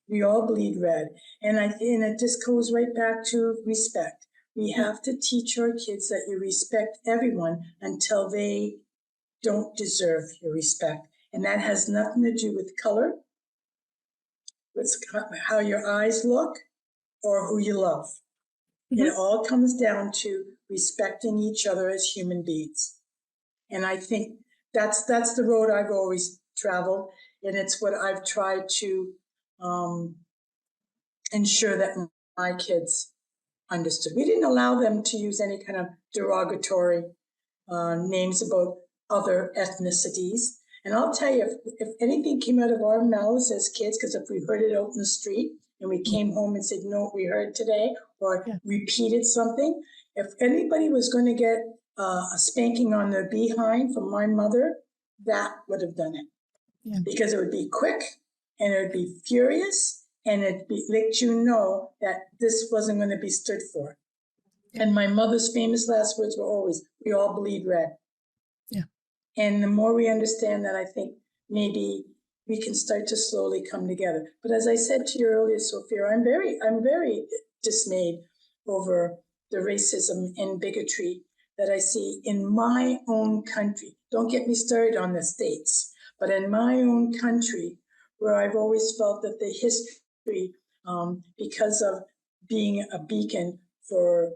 We all bleed red. And it just goes right back to respect. We have to teach our kids that you respect everyone until they don't deserve your respect. And that has nothing to do with color, with how your eyes look, or who you love. It all comes down to respecting each other as human beings. And I think that's the road I've always traveled. And it's what I've tried to ensure that my kids understood. We didn't allow them to use any kind of derogatory names about other ethnicities. And I'll tell you, if anything came out of our mouths as kids, because if we heard it out in the street and we came home and said, no, we heard today, or repeated something, if anybody was going to get a spanking on their behind from my mother, that would have done it. Yeah. Because it would be quick and it would be furious and it'd let you know that this wasn't going to be stood for. Yeah. And my mother's famous last words were always, we all bleed red. Yeah. And the more we understand that, I think maybe we can start to slowly come together. But as I said to you earlier, Sophia, I'm very dismayed over the racism and bigotry that I see in my own country. Don't get me started on the States, but in my own country, where I've always felt that the history, because of being a beacon for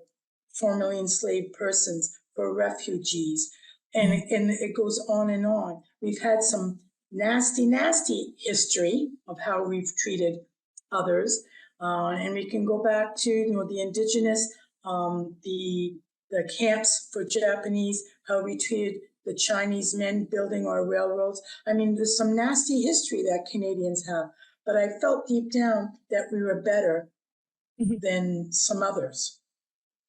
formerly enslaved persons, for refugees, And it goes on and on. We've had some nasty history of how we've treated others. And we can go back to, the indigenous, the camps for Japanese, how we treated the Chinese men building our railroads. I mean, there's some nasty history that Canadians have, but I felt deep down that we were better than some others.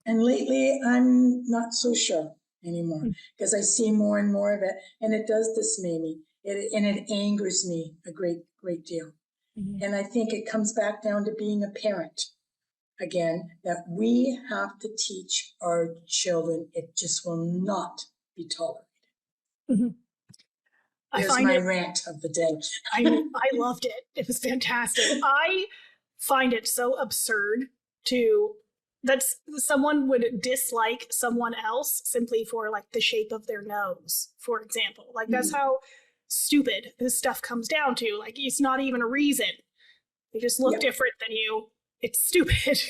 And lately, I'm not so sure anymore because I see more and more of it, and it does dismay me. It angers me a great deal. And I think it comes back down to being a parent again, that we have to teach our children. It just will not be tolerated. There's my rant of the day. I loved it. It was fantastic. I find it so absurd that someone would dislike someone else simply for like the shape of their nose, for example. Like that's how stupid this stuff comes down to. Like it's not even a reason. They just look different than you. It's stupid.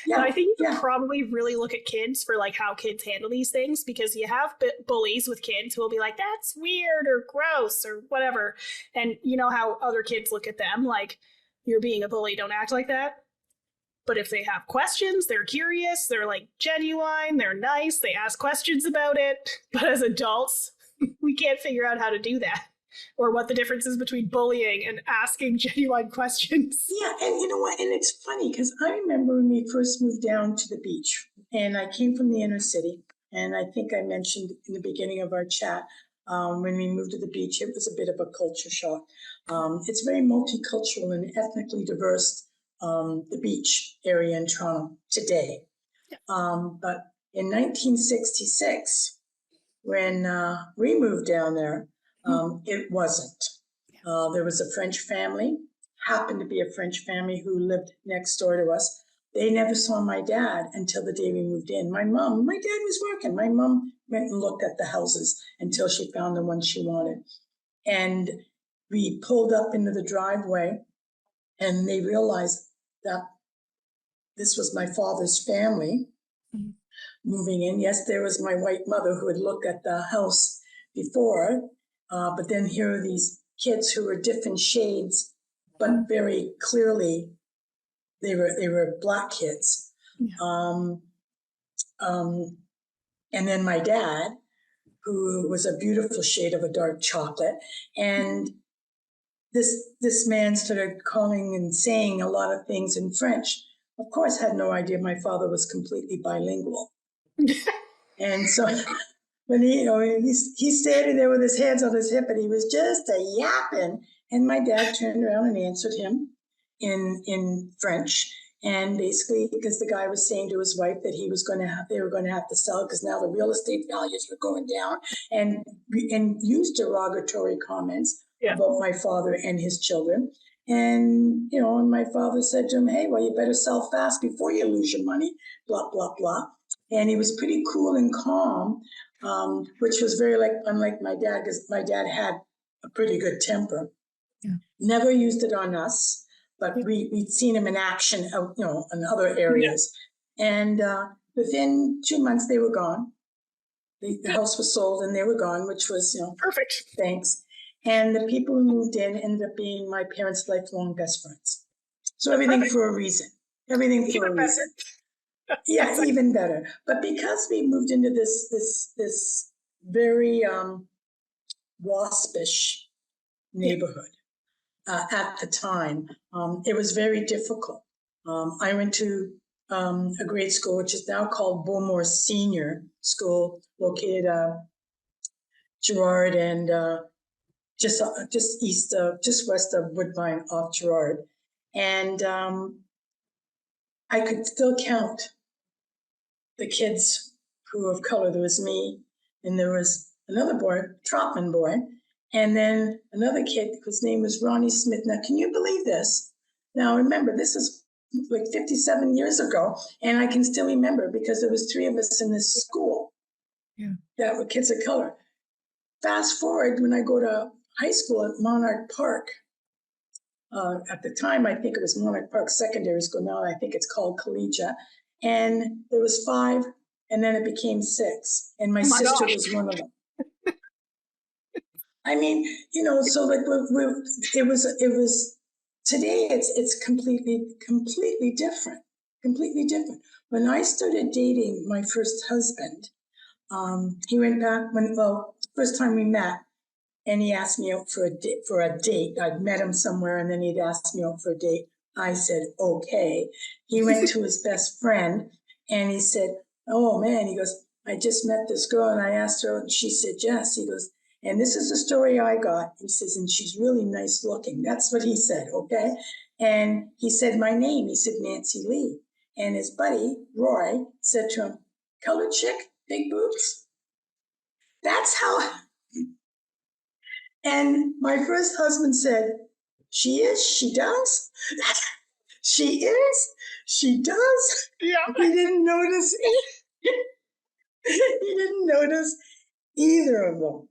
And I think you probably really look at kids for like how kids handle these things, because you have bullies with kids who will be like, that's weird or gross or whatever. And you know how other kids look at them like, you're being a bully, don't act like that. But if they have questions, they're curious, they're like genuine, they're nice, they ask questions about it. But as adults, we can't figure out how to do that, or what the difference is between bullying and asking genuine questions. Yeah, and you know what? And it's funny because I remember when we first moved down to the beach, and I came from the inner city, and I think I mentioned in the beginning of our chat, when we moved to the beach, it was a bit of a culture shock. It's very multicultural and ethnically diverse, the beach area in Toronto today. But in 1966, when we moved down there, it wasn't. There was a French family, happened to be a French family who lived next door to us. They never saw my dad until the day we moved in. My dad was working. My mom went and looked at the houses until she found the one she wanted. And we pulled up into the driveway, and they realized that this was my father's family moving in. Yes, there was my white mother who had looked at the house before, but then here are these kids who were different shades, but very clearly they were Black kids. And then my dad, who was a beautiful shade of a dark chocolate, and this man started calling and saying a lot of things in French. Of course, had no idea my father was completely bilingual. And so when he's standing there with his hands on his hip, and he was just a yapping, and my dad turned around and answered him in French. And basically, because the guy was saying to his wife that they were going to have to sell because now the real estate values were going down, and used derogatory comments about my father and his children. And, and my father said to him, hey, well, you better sell fast before you lose your money, blah, blah, blah. And he was pretty cool and calm, which was very unlike my dad, because my dad had a pretty good temper. Never used it on us, but we'd seen him in action, in other areas. And within 2 months, they were gone. The house was sold and they were gone, which was, perfect. Thanks. And the people who moved in ended up being my parents' lifelong best friends. So everything for a reason. Everything for a reason. Yeah, even better. But because we moved into this very waspish neighborhood at the time, it was very difficult. I went to a grade school, which is now called Beaumont Senior School, located Gerrard and just west of Woodbine off Gerrard. And I could still count the kids who were of color. There was me, and there was another boy, Trotman boy, and then another kid whose name was Ronnie Smith. Now, can you believe this? Now, remember, this is like 57 years ago, and I can still remember because there was 3 of us in this school that were kids of color. Fast forward, when I go to high school at Monarch Park, at the time, I think it was Monarch Park Secondary School. Now I think it's called Collegiate. And there was 5, and then it became 6. And my sister was one of them. I mean, so like it was today. It's completely different. Completely different. When I started dating my first husband, he went back the first time we met, and he asked me out for a date. I'd met him somewhere, and then he'd asked me out for a date. I said, okay. He went to his best friend, and he said, oh man, he goes, I just met this girl, and I asked her, and she said yes. He goes, and this is the story I got. He says, and she's really nice looking. That's what he said, okay? And he said my name. He said Nancy Lee. And his buddy, Roy, said to him, colored chick, big boobs. That's how. And my first husband said, she is, she does. She is, she does. Yeah. He didn't notice. He didn't notice either of them.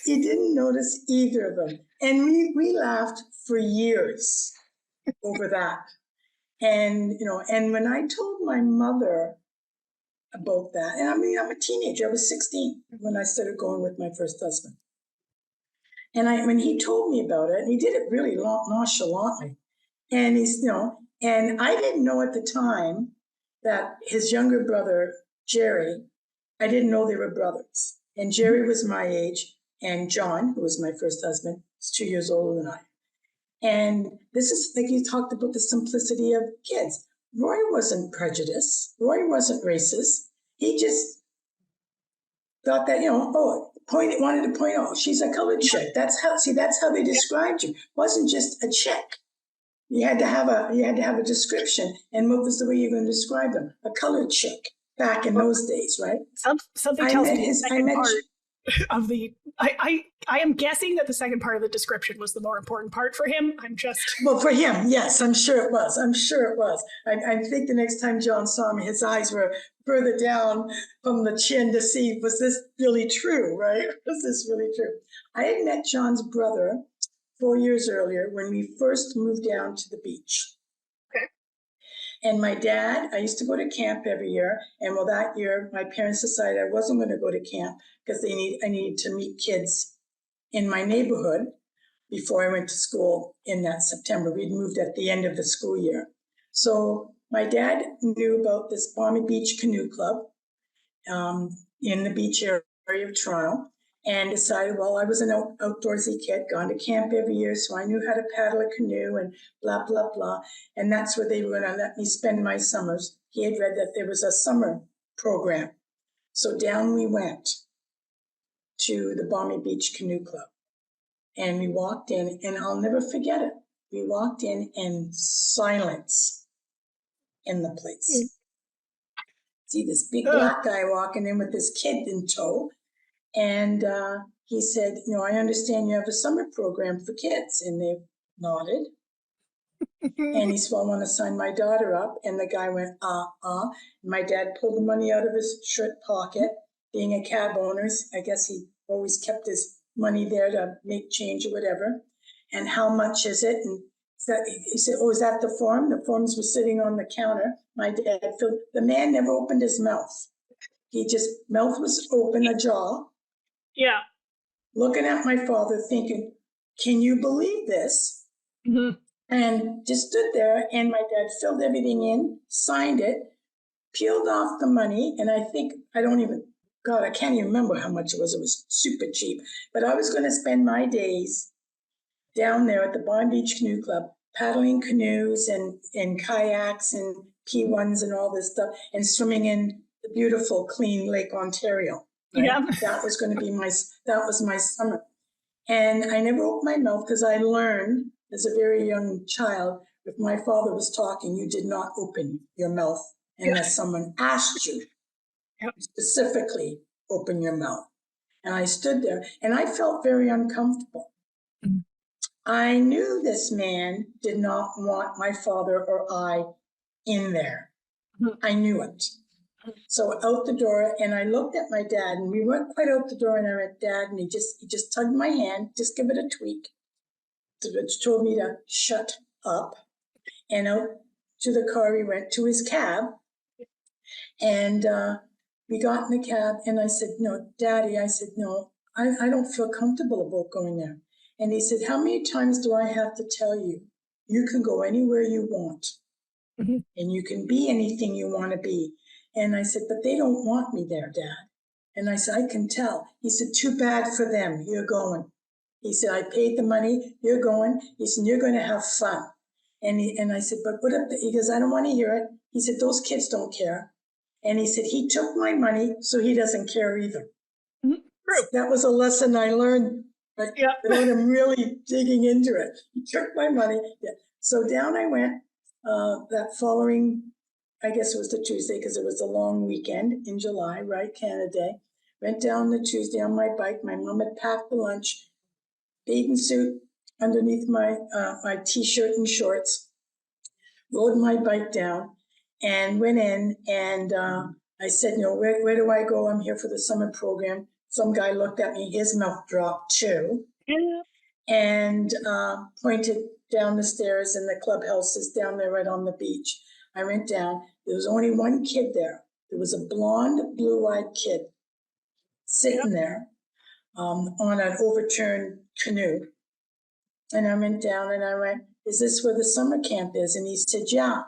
He didn't notice either of them. And we laughed for years over that. And, and when I told my mother about that, and I mean, I'm a teenager, I was 16 when I started going with my first husband. And when he told me about it, and he did it really nonchalantly, and and I didn't know at the time that his younger brother, Jerry, I didn't know they were brothers. And Jerry was my age, and John, who was my first husband, is 2 years older than I. And this is like you talked about the simplicity of kids. Roy wasn't prejudiced. Roy wasn't racist. He just thought that, wanted to point out, she's a colored chick. That's how they described you. It wasn't just a chick. You had to have a description. And what was the way you're going to describe them? A colored chick back in those days, right? Something tells me the second part of the. I am guessing that the second part of the description was the more important part for him. Well, for him, yes, I'm sure it was. I think the next time John saw me, his eyes were further down from the chin to see, was this really true, right? Was this really true? I had met John's brother 4 years earlier when we first moved down to the beach. Okay. And my dad, I used to go to camp every year. And that year, my parents decided I wasn't going to go to camp because I needed to meet kids in my neighborhood before I went to school in that September. We'd moved at the end of the school year. So my dad knew about this Balmy Beach Canoe Club in the beach area of Toronto, and decided, well, I was an outdoorsy kid, gone to camp every year, so I knew how to paddle a canoe and blah, blah, blah. And that's where they were going to let me spend my summers. He had read that there was a summer program. So down we went to the Balmy Beach Canoe Club. And we walked in, and I'll never forget it. We walked in and silence in the place. See this big black guy walking in with this kid in tow. And he said, I understand you have a summer program for kids. And they nodded. And he said, well, I want to sign my daughter up. And the guy went, My dad pulled the money out of his shirt pocket. Being a cab owner, I guess he always kept his money there to make change or whatever. And how much is it? And he said, is that the form? The forms were sitting on the counter. My dad filled. The man never opened his mouth. Mouth was open, a jaw. Yeah. Looking at my father thinking, can you believe this? Mm-hmm. And just stood there, and my dad filled everything in, signed it, peeled off the money, and I can't even remember how much it was. It was super cheap. But I was going to spend my days down there at the Balmy Beach Canoe Club, paddling canoes and kayaks and P1s and all this stuff, and swimming in the beautiful, clean Lake Ontario. Right? Yeah. That was going to be my summer. And I never opened my mouth because I learned as a very young child, if my father was talking, you did not open your mouth unless someone asked you. Yep. Specifically open your mouth. And I stood there and I felt very uncomfortable. Mm-hmm. I knew this man did not want my father or I in there. Mm-hmm. I knew it. So out the door, and I looked at my dad, and we weren't quite out the door, and I went, Dad, and he just tugged my hand, just give it a tweak, which told me to shut up. And out to the car we went, to his cab, and we got in the cab, and I said, no, Daddy, I said, no, I don't feel comfortable about going there. And he said, how many times do I have to tell you, you can go anywhere you want Mhm. and you can be anything you want to be. And I said, but they don't want me there, Dad. And I said, I can tell. He said, too bad for them. You're going. He said, I paid the money. You're going. He said, you're going to have fun. And I said, but what if, he goes, I don't want to hear it. He said, those kids don't care. And he said, he took my money, so he doesn't care either. Mhm. True. That was a lesson I learned, but Yeah. without him really digging into it. He took my money. Yeah. So down I went that following, I guess it was the Tuesday, because it was a long weekend in July, right, Canada Day. Went down the Tuesday on my bike. My mom had packed the lunch, bathing suit underneath my T-shirt and shorts, rode my bike down and went in, and I said, where do I go? I'm here for the summer program. Some guy looked at me, his mouth dropped too, Yeah. and pointed down the stairs, and the clubhouse is down there right on the beach. I went down. There was only one kid there. There was a blonde, blue-eyed kid sitting there on an overturned canoe. And I went down and I went, is this where the summer camp is? And he said, yeah.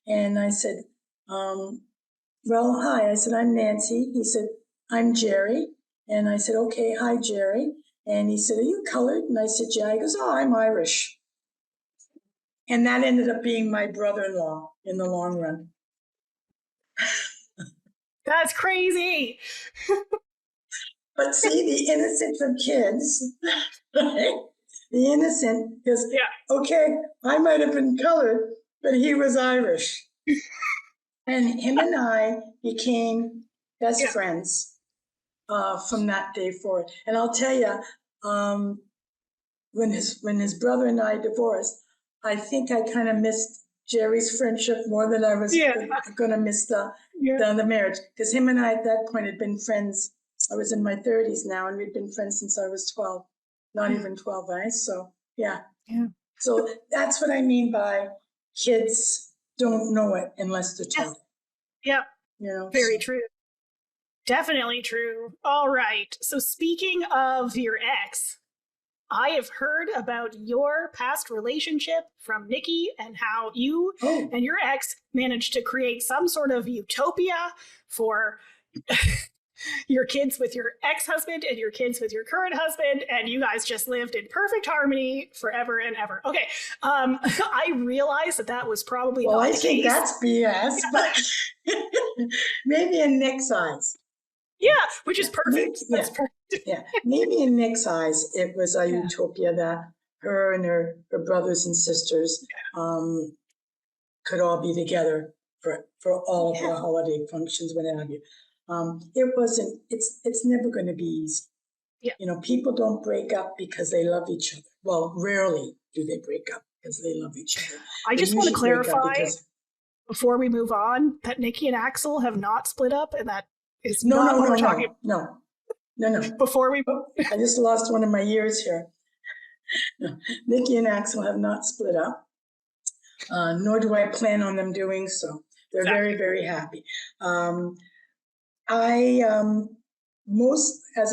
And I said, well, hi. I said, I'm Nancy. He said, I'm Jerry. And I said, okay, hi, Jerry. And he said, are you colored? And I said, yeah. He goes, oh, I'm Irish. And that ended up being my brother-in-law in the long run. That's crazy. But see, the innocence of kids, right? The innocent, because, okay, I might have been colored, but he was Irish. And him and I became best friends from that day forward. And I'll tell you, when his brother and I divorced, I think I kind of missed Jerry's friendship more than I was going to miss the marriage. Because him and I at that point had been friends. I was in my 30s now, and we'd been friends since I was 12. Not even 12, right? So, yeah. So that's what I mean by kids don't know it unless they're told. Yeah. Very true. Definitely true. All right. So speaking of your ex, I have heard about your past relationship from Nikki and how you and your ex managed to create some sort of utopia for your kids with your ex-husband and your kids with your current husband, and you guys just lived in perfect harmony forever and ever. Okay. I realize that was probably not the case. I think that's BS, but maybe in Nick's eyes. Yeah, which is perfect. That's perfect. Maybe in Nick's eyes, it was a utopia that her and her brothers and sisters could all be together for all of the holiday functions, what have you. It wasn't, it's never going to be easy. People don't break up because they love each other. Well, rarely do they break up because they love each other. I just want to clarify before we move on that Nikki and Axel have not split up, and that is not what we're talking about. No. Before we I just lost one of my years here. No, Nikki and Axel have not split up, nor do I plan on them doing so. They're very, very happy. As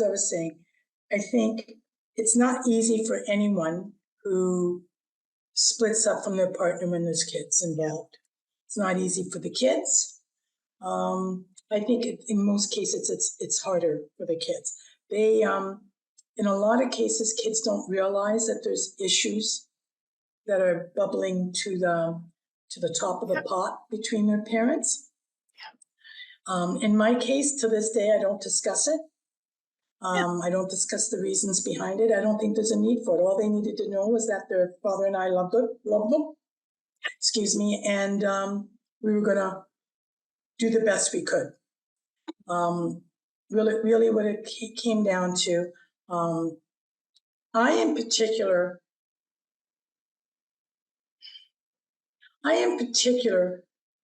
I was saying, I think it's not easy for anyone who splits up from their partner when there's kids involved. It's not easy for the kids. I think in most cases it's harder for the kids. They, in a lot of cases, kids don't realize that there's issues that are bubbling to the top of the pot between their parents. In my case, to this day, I don't discuss it. I don't discuss the reasons behind it. I don't think there's a need for it. All they needed to know was that their father and I loved them. Excuse me, and we were going to do the best we could. Really, what it came down to, I in particular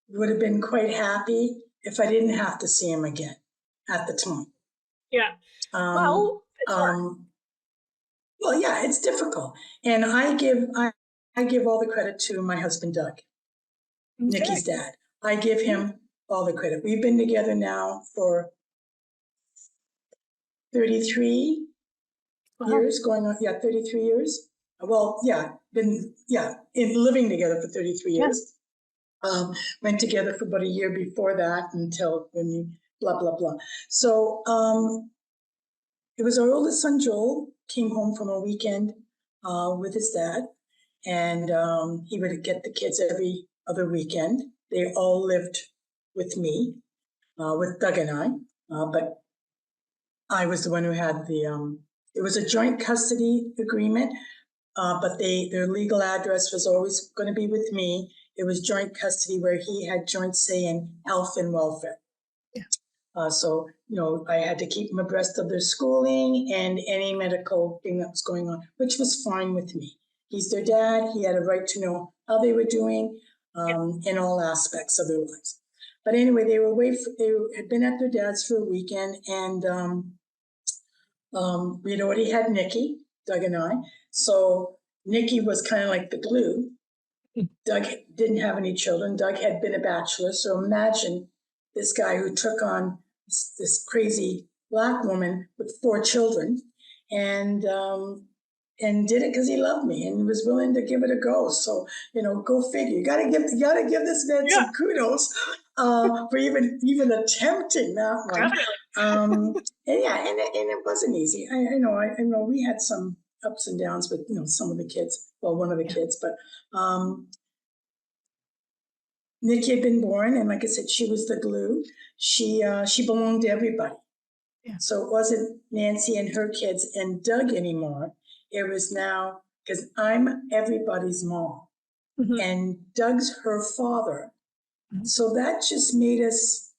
would have been quite happy if I didn't have to see him again at the time. Well, it's hard. Well, yeah, it's difficult, and I give all the credit to my husband, Doug, Nikki's dad. I give him all the credit. We've been together now for 33 years going on. Yeah, 33 years. Well, in living together for 33 years. Went together for about a year before that until when we blah, blah, blah. So it was our oldest son, Joel, came home from a weekend with his dad. And he would get the kids every other weekend. They all lived with me, with Doug and I. But I was the one who had it was a joint custody agreement, but their legal address was always going to be with me. It was joint custody where he had joint say in health and welfare. Yeah. So, I had to keep them abreast of their schooling and any medical thing that was going on, which was fine with me. He's their dad. He had a right to know how they were doing in all aspects of their lives. But anyway, they had been at their dad's for a weekend, and we'd already had Nikki, Doug and I. So Nikki was kind of like the glue. Doug didn't have any children. Doug had been a bachelor. So imagine this guy who took on this crazy Black woman with 4 children and did it because he loved me and was willing to give it a go. So, go figure. You gotta give this man some kudos for even attempting that one. And it wasn't easy. I know we had some ups and downs with some of the kids. Well, one of the kids, but Nikki had been born, and like I said, she was the glue. She belonged to everybody. Yeah. So it wasn't Nancy and her kids and Doug anymore. It was now, because I'm everybody's mom, and Doug's her father. So that just made us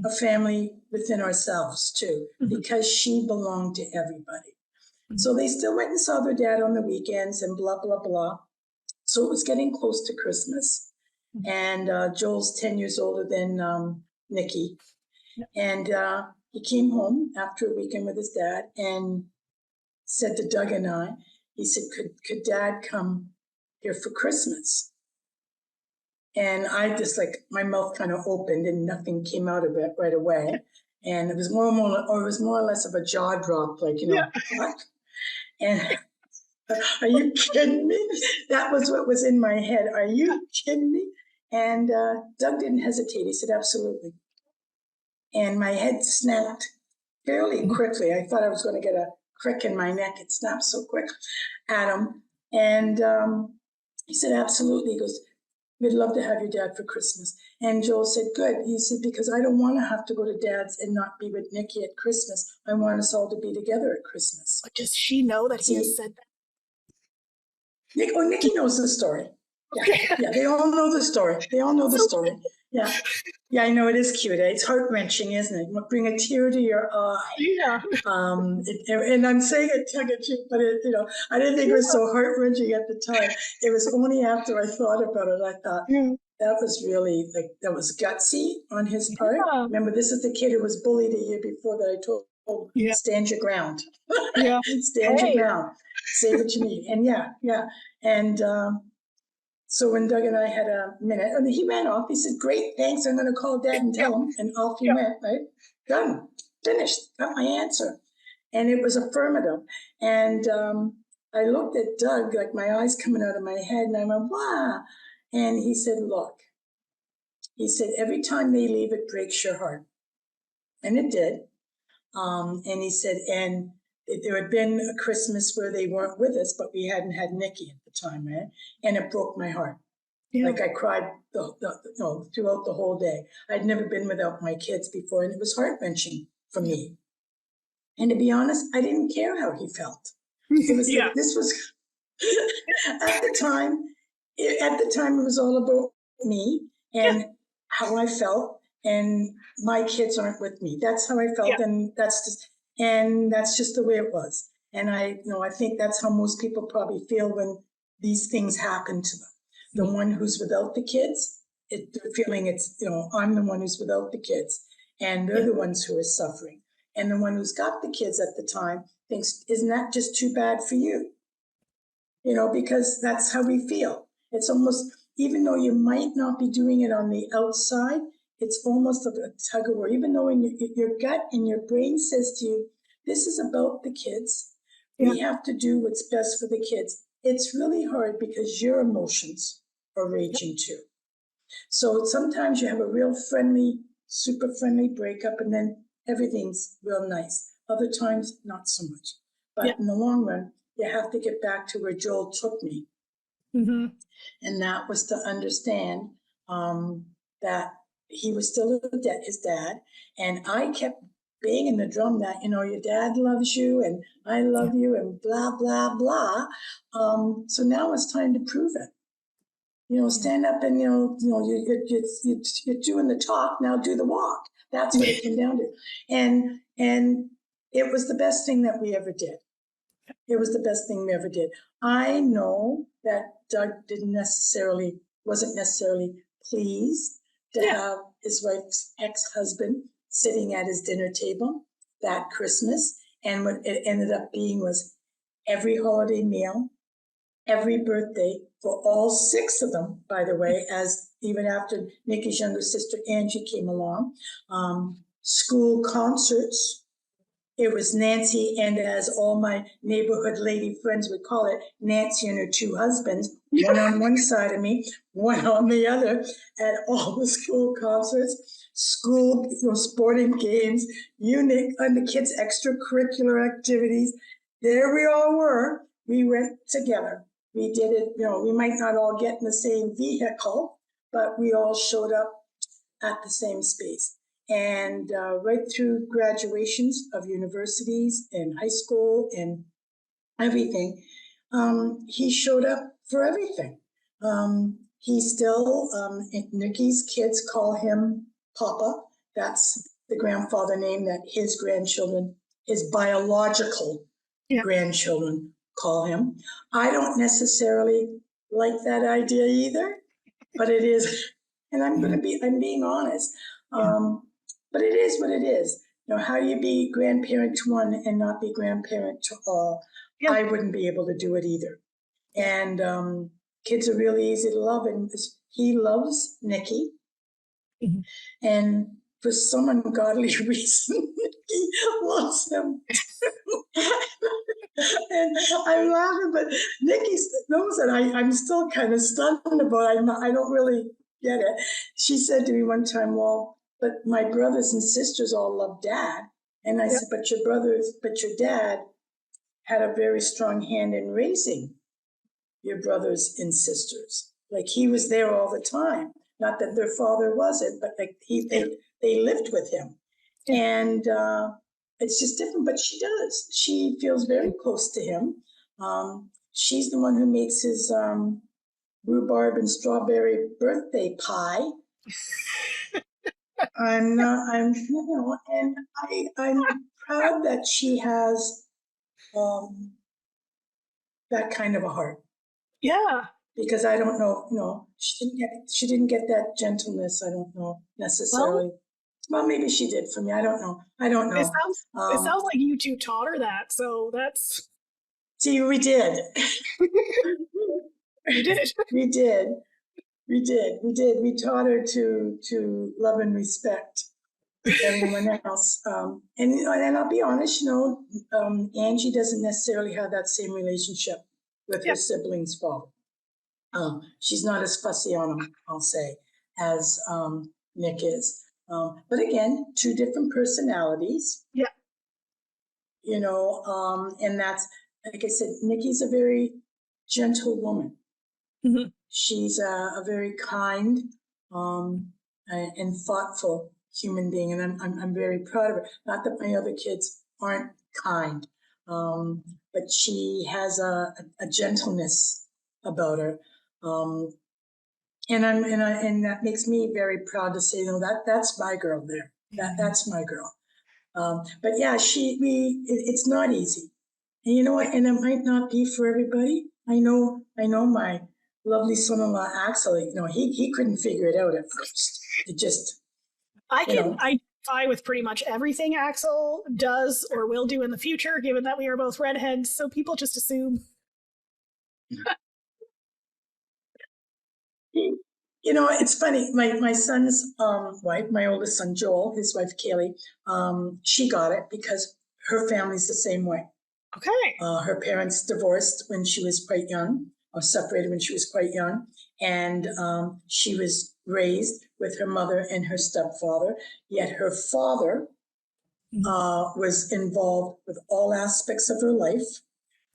a family within ourselves too, because she belonged to everybody. So they still went and saw their dad on the weekends and blah, blah, blah. So it was getting close to Christmas. And Joel's 10 years older than Nikki. And he came home after a weekend with his dad and said to Doug and I, he said, could Dad come here for Christmas? And I just my mouth kind of opened and nothing came out of it right away. And it was more or less of a jaw drop, what? And are you kidding me? That was what was in my head. Are you kidding me? And Doug didn't hesitate. He said, absolutely. And my head snapped fairly quickly. I thought I was going to get a crick in my neck. It snapped so quick at him. And he said, absolutely. He goes, we'd love to have your dad for Christmas. And Joel said, good. He said, because I don't want to have to go to Dad's and not be with Nikki at Christmas. I want us all to be together at Christmas. But does she know that he has said that? Nikki knows the story. Yeah, they all know the story. Yeah. Yeah, I know, it is cute. It's heart-wrenching, isn't it? Bring a tear to your eye. Yeah. And I'm saying it tongue-in-cheek, but I didn't think it was so heart-wrenching at the time. It was only after I thought about it, I thought, that was really, that was gutsy on his part. Remember, this is the kid who was bullied a year before that I told him, stand your ground. Yeah. Stand your ground. Say what you need. And yeah. And so when Doug and I had a minute, and he ran off, he said, great, thanks, I'm going to call Dad and tell him. And off he went, right? Done, finished, got my answer. And it was affirmative. And I looked at Doug, my eyes coming out of my head, and I went, wow. And he said, look, every time they leave, it breaks your heart. And it did. And he said, and there had been a Christmas where they weren't with us, but we hadn't had Nikki at the time, right? And it broke my heart. Yeah. I cried throughout the whole day. I'd never been without my kids before, and it was heart-wrenching for me. And to be honest, I didn't care how he felt. It was this was at the time. At the time, it was all about me and how I felt, and my kids aren't with me. That's how I felt, and that's just the way it was. And I think that's how most people probably feel when these things happen to them. The one who's without the kids, they're feeling I'm the one who's without the kids, and they're the ones who are suffering. And the one who's got the kids at the time thinks, isn't that just too bad for you? Because that's how we feel. It's almost, even though you might not be doing it on the outside, it's almost a tug of war, even though in your gut and your brain says to you, this is about the kids. We have to do what's best for the kids. It's really hard because your emotions are raging too. So sometimes you have a real friendly, super friendly breakup, and then everything's real nice. Other times, not so much. But in the long run, you have to get back to where Joel took me. Mm-hmm. And that was to understand that he was still his dad. And I kept banging the drum that, your dad loves you and I love you and blah, blah, blah. So now it's time to prove it. Stand up and, you're doing the talk, now do the walk. That's what it came down to. And it was the best thing that we ever did. It was the best thing we ever did. I know that Doug wasn't necessarily pleased to have his wife's ex-husband sitting at his dinner table that Christmas. And what it ended up being was every holiday meal, every birthday for all 6 of them, by the way, as even after Nikki's younger sister, Angie, came along, school concerts. It was Nancy, and as all my neighborhood lady friends would call it, Nancy and her 2 husbands, one on one side of me, one on the other, at all the school concerts, school sporting games, and the kids' extracurricular activities. There we all were. We went together. We did it, we might not all get in the same vehicle, but we all showed up at the same space. And right through graduations of universities and high school and everything, he showed up for everything. He still, Nikki's kids call him Papa. That's the grandfather name that his grandchildren, his biological grandchildren, call him. I don't necessarily like that idea either, but it is, and I'm being honest. But it is what it is. How do you be grandparent to one and not be grandparent to all? Yeah. I wouldn't be able to do it either. And kids are really easy to love, and he loves Nikki. Mm-hmm. And for some ungodly reason, Nikki loves him. And I'm laughing, but Nikki knows that I'm still kind of stunned about it. I don't really get it. She said to me one time, well, but my brothers and sisters all love Dad. And I said, but your dad had a very strong hand in raising your brothers and sisters. Like he was there all the time. Not that their father wasn't, but like they lived with him. And it's just different, but she does. She feels very close to him. She's the one who makes his rhubarb and strawberry birthday pie. I'm proud that she has that kind of a heart. Yeah. Because I don't know, she didn't get that gentleness. I don't know necessarily. Well, maybe she did for me. I don't know. It sounds like you 2 taught her that. So that's. See, we did. You did. We did. We taught her to love and respect everyone else. And I'll be honest, Angie doesn't necessarily have that same relationship with her siblings' father. She's not as fussy on them, I'll say, as Nick is. But again, 2 different personalities. Yeah. And that's, like I said, Nikki's a very gentle woman. Mm-hmm. She's a very kind and thoughtful human being, and I'm very proud of her. Not that my other kids aren't kind, but she has a gentleness about her, and that makes me very proud to say, that's my girl there. That's my girl. But yeah, it's not easy, and you know what? And it might not be for everybody. I know my lovely son-in-law Axel. He couldn't figure it out at first. It just. I can identify with pretty much everything Axel does or will do in the future, given that we are both redheads. So people just assume. It's funny. My son's wife, my oldest son Joel, his wife Kaylee, she got it because her family's the same way. Okay. Her parents divorced when she was quite young, or separated when she was quite young. And she was raised with her mother and her stepfather. Yet her father was involved with all aspects of her life,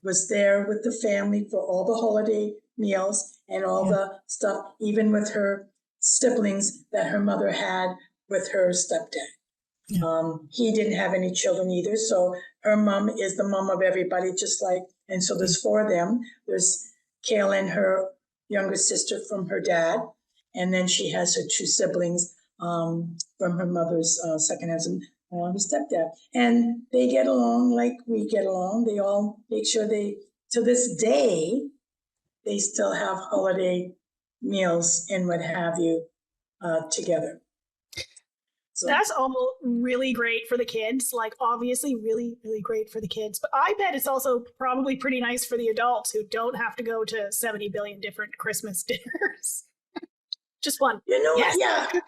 was there with the family for all the holiday meals and all the stuff, even with her siblings that her mother had with her stepdad. He didn't have any children either, so her mom is the mom of everybody, just like, and so there's four of them. There's Kaylin, her younger sister from her dad, and then she has her two siblings from her mother's second husband, her stepdad. And they get along like we get along. They all make sure to this day, they still have holiday meals and what have you together. So that's all really great for the kids. Like, obviously, really, really great for the kids. But I bet it's also probably pretty nice for the adults who don't have to go to 70 billion different Christmas dinners. Just one. Yes.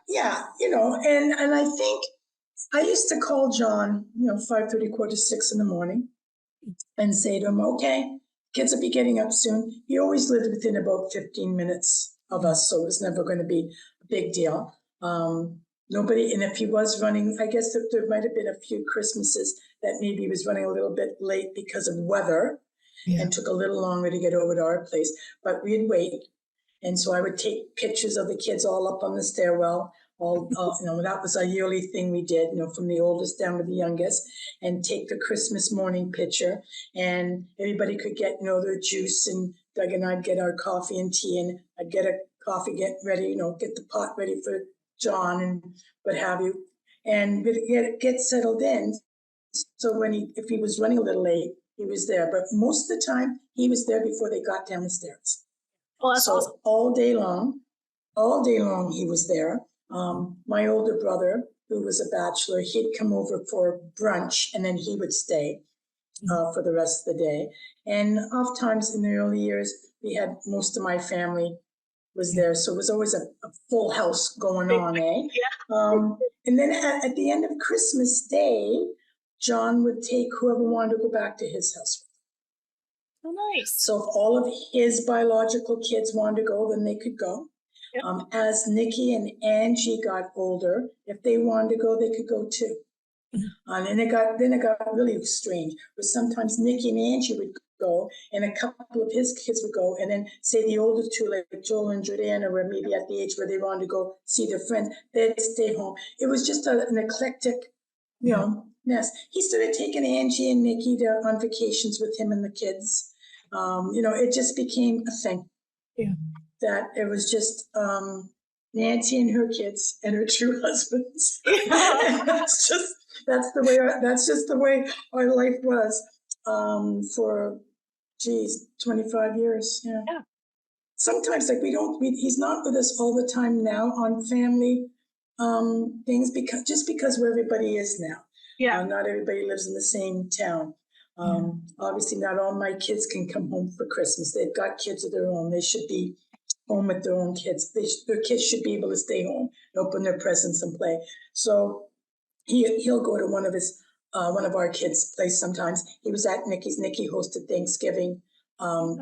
Yeah. And I think I used to call John, 5:30, 5:45 in the morning and say to him, okay, kids will be getting up soon. He always lived within about 15 minutes of us, so it was never going to be a big deal. Nobody, and if he was running, I guess there might have been a few Christmases that maybe he was running a little bit late because of weather and took a little longer to get over to our place, but we'd wait. And so I would take pictures of the kids all up on the stairwell. That was a yearly thing we did, from the oldest down to the youngest, and take the Christmas morning picture. And everybody could get, their juice, and Doug and I'd get our coffee and tea, and I'd get a coffee, get ready, get the pot ready for John and what have you. And get settled in. So if he was running a little late, he was there. But most of the time, he was there before they got down the stairs. Well, that's awesome. All day long he was there. My older brother, who was a bachelor, he'd come over for brunch and then he would stay for the rest of the day. And oftentimes in the early years, we had most of my family was there. So it was always a full house going on, eh? Yeah. And then at the end of Christmas Day, John would take whoever wanted to go back to his house. Oh, nice. So if all of his biological kids wanted to go, then they could go. Yep. As Nikki and Angie got older, if they wanted to go, they could go too. And then it got really strange. But sometimes Nikki and Angie would go, and a couple of his kids would go, and then say the older two, like Joel and Jordana, were maybe at the age where they wanted to go see their friends, they'd stay home. It was just an eclectic, mess. He started taking Angie and Nikki on vacations with him and the kids. It just became a thing. Yeah. That it was just Nancy and her kids and her two husbands. that's just the way our life was for 25 years. Yeah. Sometimes he's not with us all the time now on family things because where everybody is now. Yeah. Not everybody lives in the same town. Obviously not all my kids can come home for Christmas. They've got kids of their own. They should be home with their own kids. Their kids should be able to stay home and open their presents and play. So he'll go to one of our kids' place sometimes. He was at Nikki's. Nikki hosted Thanksgiving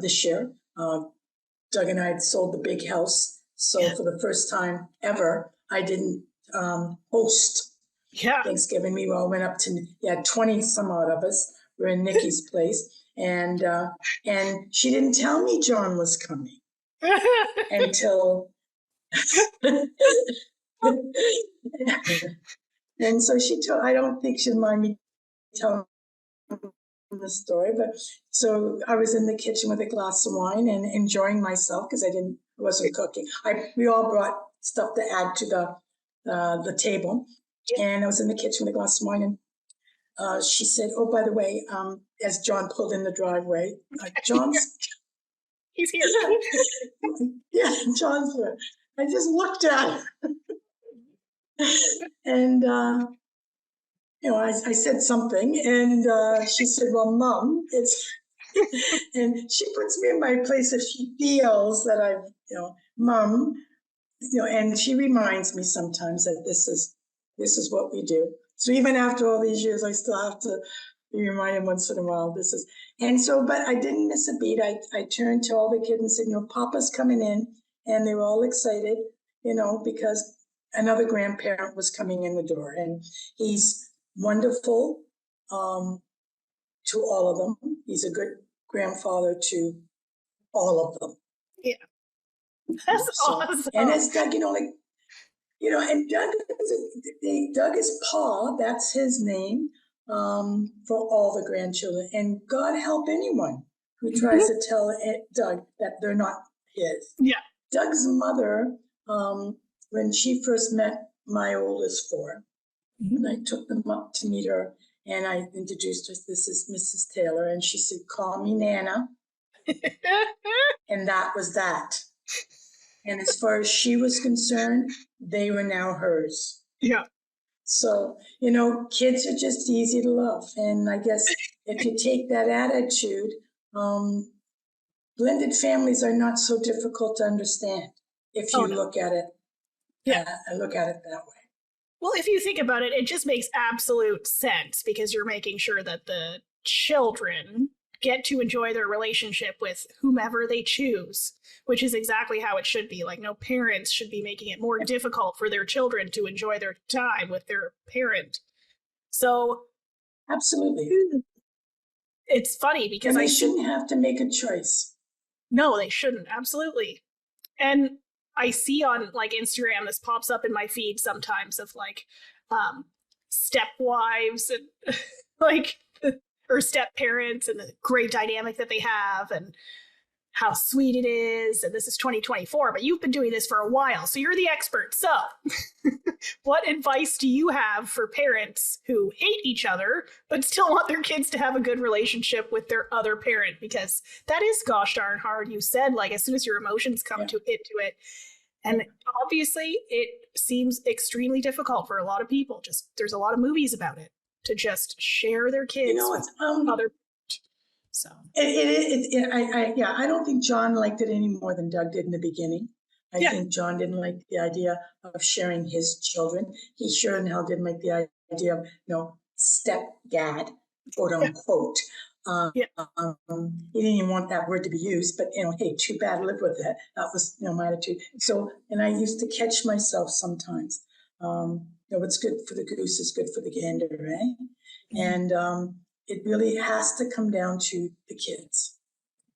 this year. Doug and I had sold the big house. So for the first time ever, I didn't host Thanksgiving. We all went up to 20 some odd of us were in Nikki's place. And she didn't tell me John was coming. Until and so I don't think she'd mind me telling the story, but so I was in the kitchen with a glass of wine and enjoying myself because I wasn't cooking. We all brought stuff to add to the table, and I was in the kitchen with a glass of wine, and she said, "Oh, by the way," as John pulled in the driveway, John's. He's here. Yeah, John's here. I just looked at her. And, I said something, and she said, "Well, Mom, it's," and she puts me in my place if she feels that I've, Mom, and she reminds me sometimes that this is what we do. So even after all these years, I still have to be reminded once in a while. And so, but I didn't miss a beat. I turned to all the kids and said, Papa's coming in. And they were all excited, because another grandparent was coming in the door. And he's wonderful to all of them. He's a good grandfather to all of them. Yeah. That's awesome. And as Doug, and Doug is Paul, that's his name, for all the grandchildren. And God help anyone who tries to tell Doug that they're not his. Yeah. Doug's mother, when she first met my oldest four, and I took them up to meet her, and I introduced her, this is Mrs. Taylor, and she said, call me Nana. And that was that. And as far as she was concerned, they were now hers. Yeah. So, kids are just easy to love. And I guess if you take that attitude, blended families are not so difficult to understand if you look at it. Yeah. Look at it that way. Well, if you think about it, it just makes absolute sense because you're making sure that the children get to enjoy their relationship with whomever they choose, which is exactly how it should be. Like, no parents should be making it more difficult for their children to enjoy their time with their parent. So, absolutely. It's funny because they shouldn't have to make a choice. No, they shouldn't. Absolutely. And I see on like Instagram, this pops up in my feed sometimes of like stepwives and like, or step parents and the great dynamic that they have and how sweet it is. And this is 2024, but you've been doing this for a while, so you're the expert. So what advice do you have for parents who hate each other, but still want their kids to have a good relationship with their other parent? Because that is gosh darn hard. You said, like, as soon as your emotions come to it. And obviously it seems extremely difficult for a lot of people. Just there's a lot of movies about it, to just share their kids with other. So I don't think John liked it any more than Doug did in the beginning. I think John didn't like the idea of sharing his children. He sure and hell didn't like the idea of stepdad, quote unquote. He didn't even want that word to be used, but hey, too bad, live with it. That was my attitude. So, and I used to catch myself sometimes. What's good for the goose is good for the gander, right? And it really has to come down to the kids.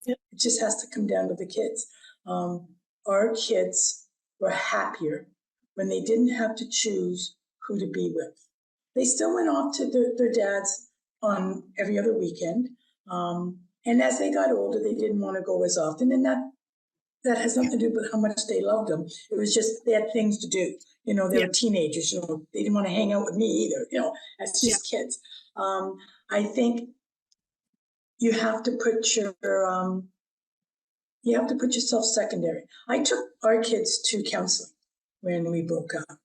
Yep. It just has to come down to the kids. Our kids were happier when they didn't have to choose who to be with. They still went off to their dads on every other weekend. And as they got older, they didn't want to go as often. And that has nothing to do with how much they loved them. It was just they had things to do. They were teenagers. They didn't want to hang out with me either. As just kids. I think you have to put yourself secondary. I took our kids to counseling when we broke up.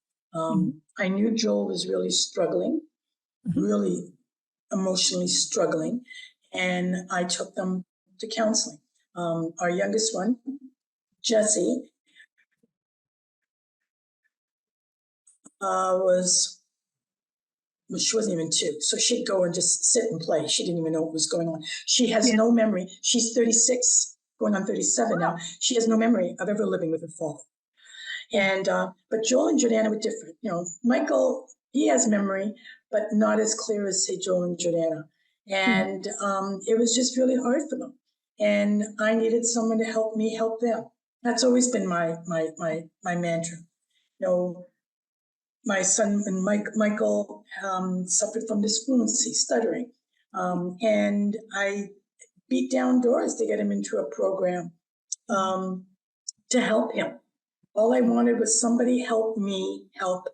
I knew Joel was really struggling, really emotionally struggling, and I took them to counseling. Our youngest one, Jessie, she wasn't even 2, so she'd go and just sit and play. She didn't even know what was going on. She has no memory. She's 36, going on 37 now. She has no memory of ever living with her father. And but Joel and Jordana were different. Michael, he has memory, but not as clear as, say, Joel and Jordana. And it was just really hard for them. And I needed someone to help me help them. That's always been my mantra. My son and Michael suffered from dysfluency, stuttering. And I beat down doors to get him into a program to help him. All I wanted was somebody help me help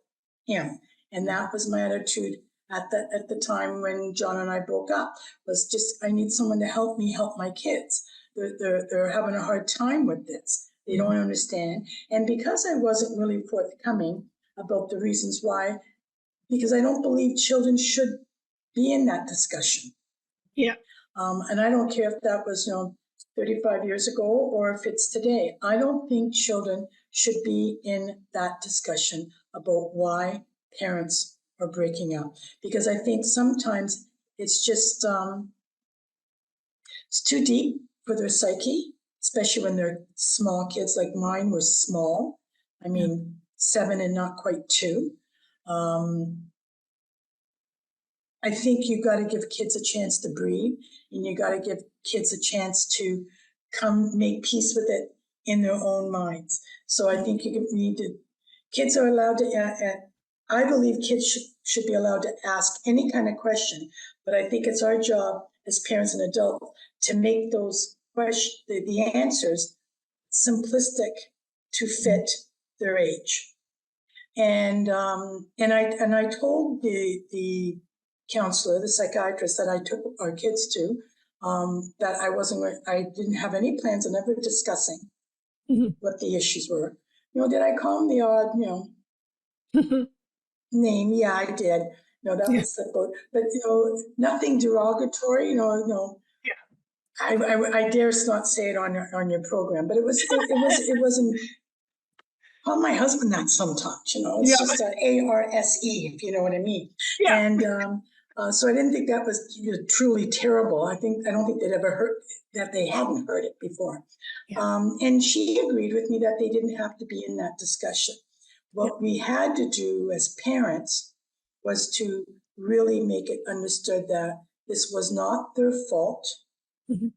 him. And that was my attitude at the time when John and I broke up, was just, I need someone to help me help my kids. They're having a hard time with this. They don't understand. And because I wasn't really forthcoming about the reasons why, because I don't believe children should be in that discussion. Yeah. And I don't care if that was, 35 years ago or if it's today. I don't think children should be in that discussion about why parents are breaking up. Because I think sometimes It's just, it's too deep for their psyche, especially when they're small kids. Like mine were small. I mean, 7 and not quite 2. I think you got to give kids a chance to breathe, and you got to give kids a chance to come make peace with it in their own minds. So I think you need to, kids are allowed to, I believe kids should be allowed to ask any kind of question, but I think it's our job as parents and adults to make those questions, the answers simplistic to fit their age. And I told the counselor, the psychiatrist that I took our kids to, that I didn't have any plans on ever discussing what the issues were. Did I call them the odd, name? Yeah, I did. That was the boat. But nothing derogatory. I dare not say it on your program, but it wasn't. Call my husband that sometimes. It's just ARSE, if you know what I mean. Yeah. And so I didn't think that was truly terrible. I don't think they'd ever heard that, they hadn't heard it before. Yeah. And she agreed with me that they didn't have to be in that discussion. What we had to do as parents was to really make it understood that this was not their fault. Mm-hmm.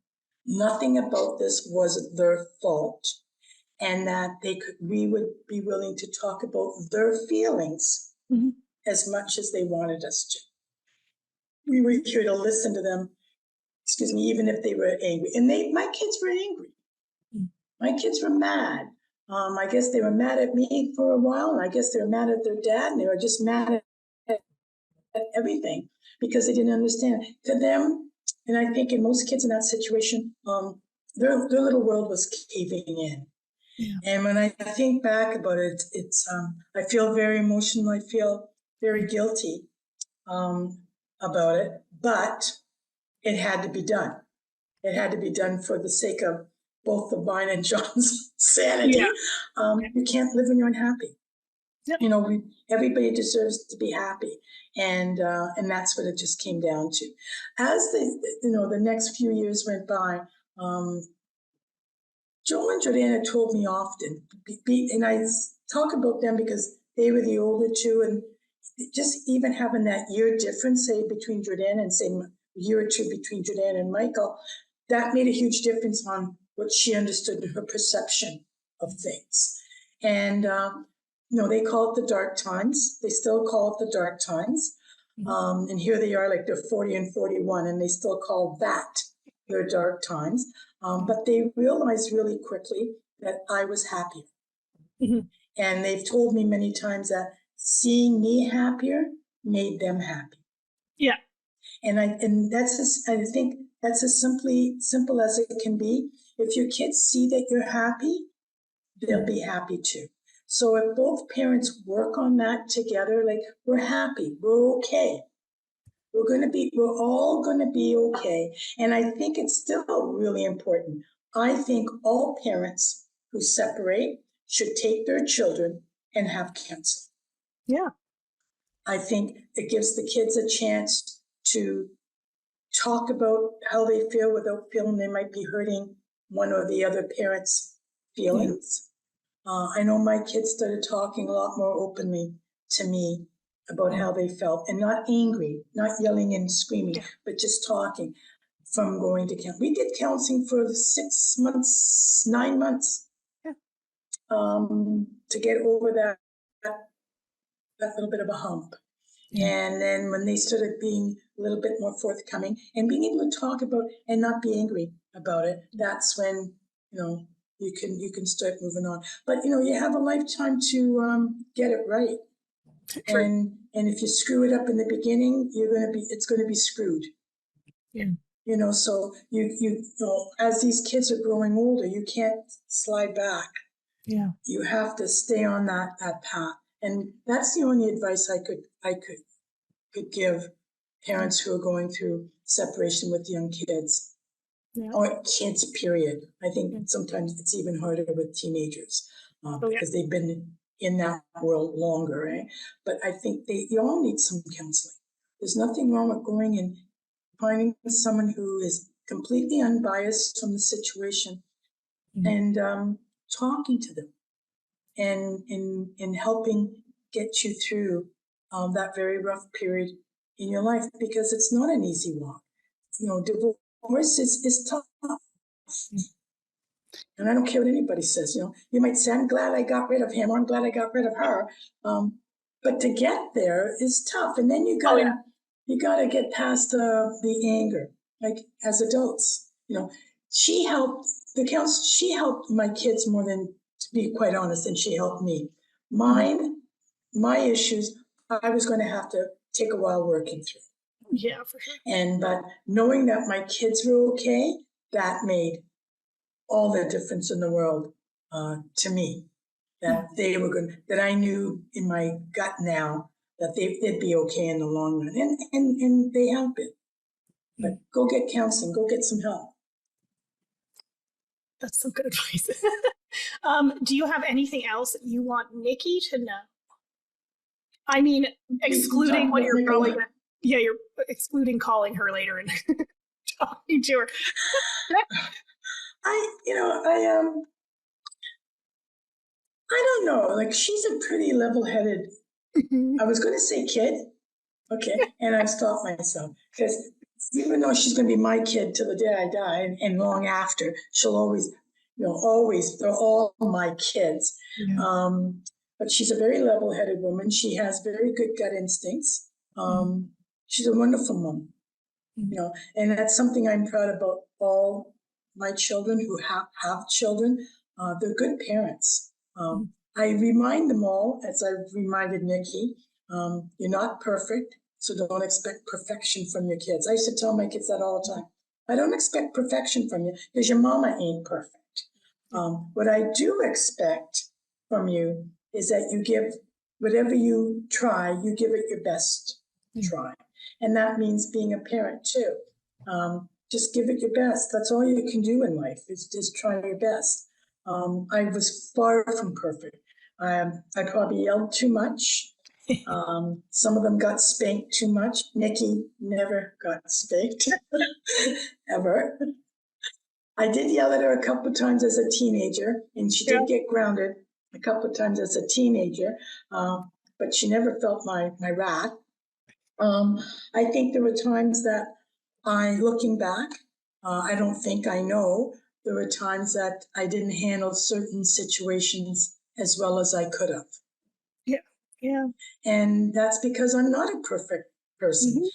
Nothing about this was their fault. And that we would be willing to talk about their feelings as much as they wanted us to. We were here to listen to them, even if they were angry. And my kids were angry. My kids were mad. I guess they were mad at me for a while, and I guess they were mad at their dad, and they were just mad at everything because they didn't understand. To them, and I think in most kids in that situation, their little world was caving in. Yeah. And when I think back about it, I feel very emotional. I feel very guilty about it, but it had to be done. It had to be done for the sake of both of mine and John's sanity. Yeah. You can't live when you're unhappy. Yep. Everybody deserves to be happy, and that's what it just came down to. As the next few years went by. Joe and Jordana told me often, and I talk about them because they were the older two, and just even having that year difference, say, between Jordana and, say, a year or two between Jordana and Michael, that made a huge difference on what she understood in her perception of things. And, they call it the dark times. They still call it the dark times. Mm-hmm. And here they are, like they're 40 and 41, and they still call that their dark times. But they realized really quickly that I was happier. Mm-hmm. And they've told me many times that seeing me happier made them happy. Yeah. And I think that's as simple as it can be. If your kids see that you're happy, they'll be happy too. So if both parents work on that together, like, we're happy, we're okay. We're all going to be okay. And I think it's still really important. I think all parents who separate should take their children and have counseling. Yeah. I think it gives the kids a chance to talk about how they feel without feeling they might be hurting one or the other parent's feelings. Yeah. I know my kids started talking a lot more openly to me about how they felt, and not angry, not yelling and screaming, but just talking from going to counseling. We did counseling for 6 months, 9 months, to get over that little bit of a hump. Yeah. And then when they started being a little bit more forthcoming and being able to talk about and not be angry about it, that's when, you can start moving on. But, you have a lifetime to get it right. And if you screw it up in the beginning, it's going to be screwed. Yeah. So you as these kids are growing older, you can't slide back. Yeah. You have to stay on that path. And that's the only advice I could give parents who are going through separation with young kids. Yeah. Or kids, period. I think sometimes it's even harder with teenagers because they've been in that world longer, eh? But I think you all need some counseling. There's nothing wrong with going and finding someone who is completely unbiased from the situation and talking to them and in helping get you through that very rough period in your life, because it's not an easy walk. Divorce is tough. And I don't care what anybody says. You might say, I'm glad I got rid of him, or I'm glad I got rid of her. But to get there is tough. And then you gotta get past the anger, like as adults. She helped my kids more than, to be quite honest, than she helped me. My issues, I was going to have to take a while working through. Yeah, for sure. But knowing that my kids were okay, that made all the difference in the world to me. That they were good, that I knew in my gut now that they'd be okay in the long run, and they have been. But go get counseling, go get some help. That's some good advice. Do you have anything else that you want Nikki to know? I mean, excluding what you're probably gonna, you're excluding calling her later and talking to her. I don't know. Like, she's a pretty level-headed, I was going to say kid. Okay. And I've stopped myself, because even though she's going to be my kid till the day I die and long after, she'll always, they're all my kids. Yeah. But she's a very level-headed woman. She has very good gut instincts. She's a wonderful woman, and that's something I'm proud about all my children who have children. They're good parents. I remind them all, as I've reminded Nikki, you're not perfect, so don't expect perfection from your kids. I used to tell my kids that all the time. I don't expect perfection from you, because your mama ain't perfect. What I do expect from you is that you give whatever you try, you give it your best try. And that means being a parent too. Just give it your best. That's all you can do in life, is just try your best. I was far from perfect. I probably yelled too much. Some of them got spanked too much. Nikki never got spanked, ever. I did yell at her a couple of times as a teenager, and she did get grounded a couple of times as a teenager, but she never felt my wrath. I think there were times that looking back, I don't think I know, there were times that I didn't handle certain situations as well as I could have. Yeah. And that's because I'm not a perfect person.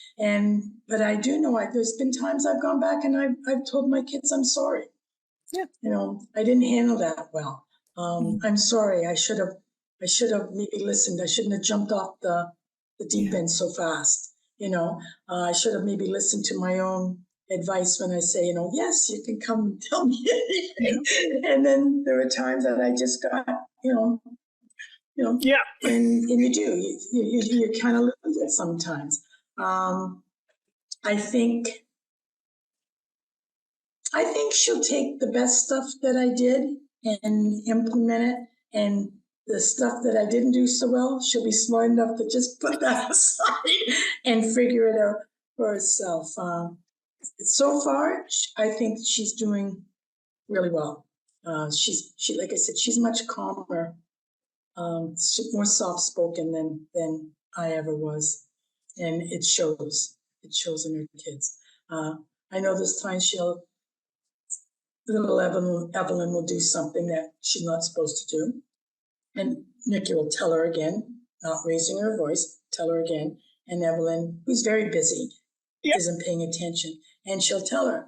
But I do know there's been times I've gone back and I've told my kids I'm sorry. Yeah. I didn't handle that well. I'm sorry. I should have maybe listened. I shouldn't have jumped off the deep end so fast. I should have maybe listened to my own advice when I say, yes, you can come and tell me anything. And then there were times that I just got, and you do, you kind of lose it sometimes. I think she'll take the best stuff that I did and implement it, and the stuff that I didn't do so well, she'll be smart enough to just put that aside and figure it out for herself. So far, I think she's doing really well. She like I said, she's much calmer, more soft-spoken than I ever was, and it shows. It shows in her kids. I know there's times little Evelyn will do something that she's not supposed to do, and Nikki will tell her again, not raising her voice, tell her again, and Evelyn, who's very busy, isn't paying attention, and she'll tell her,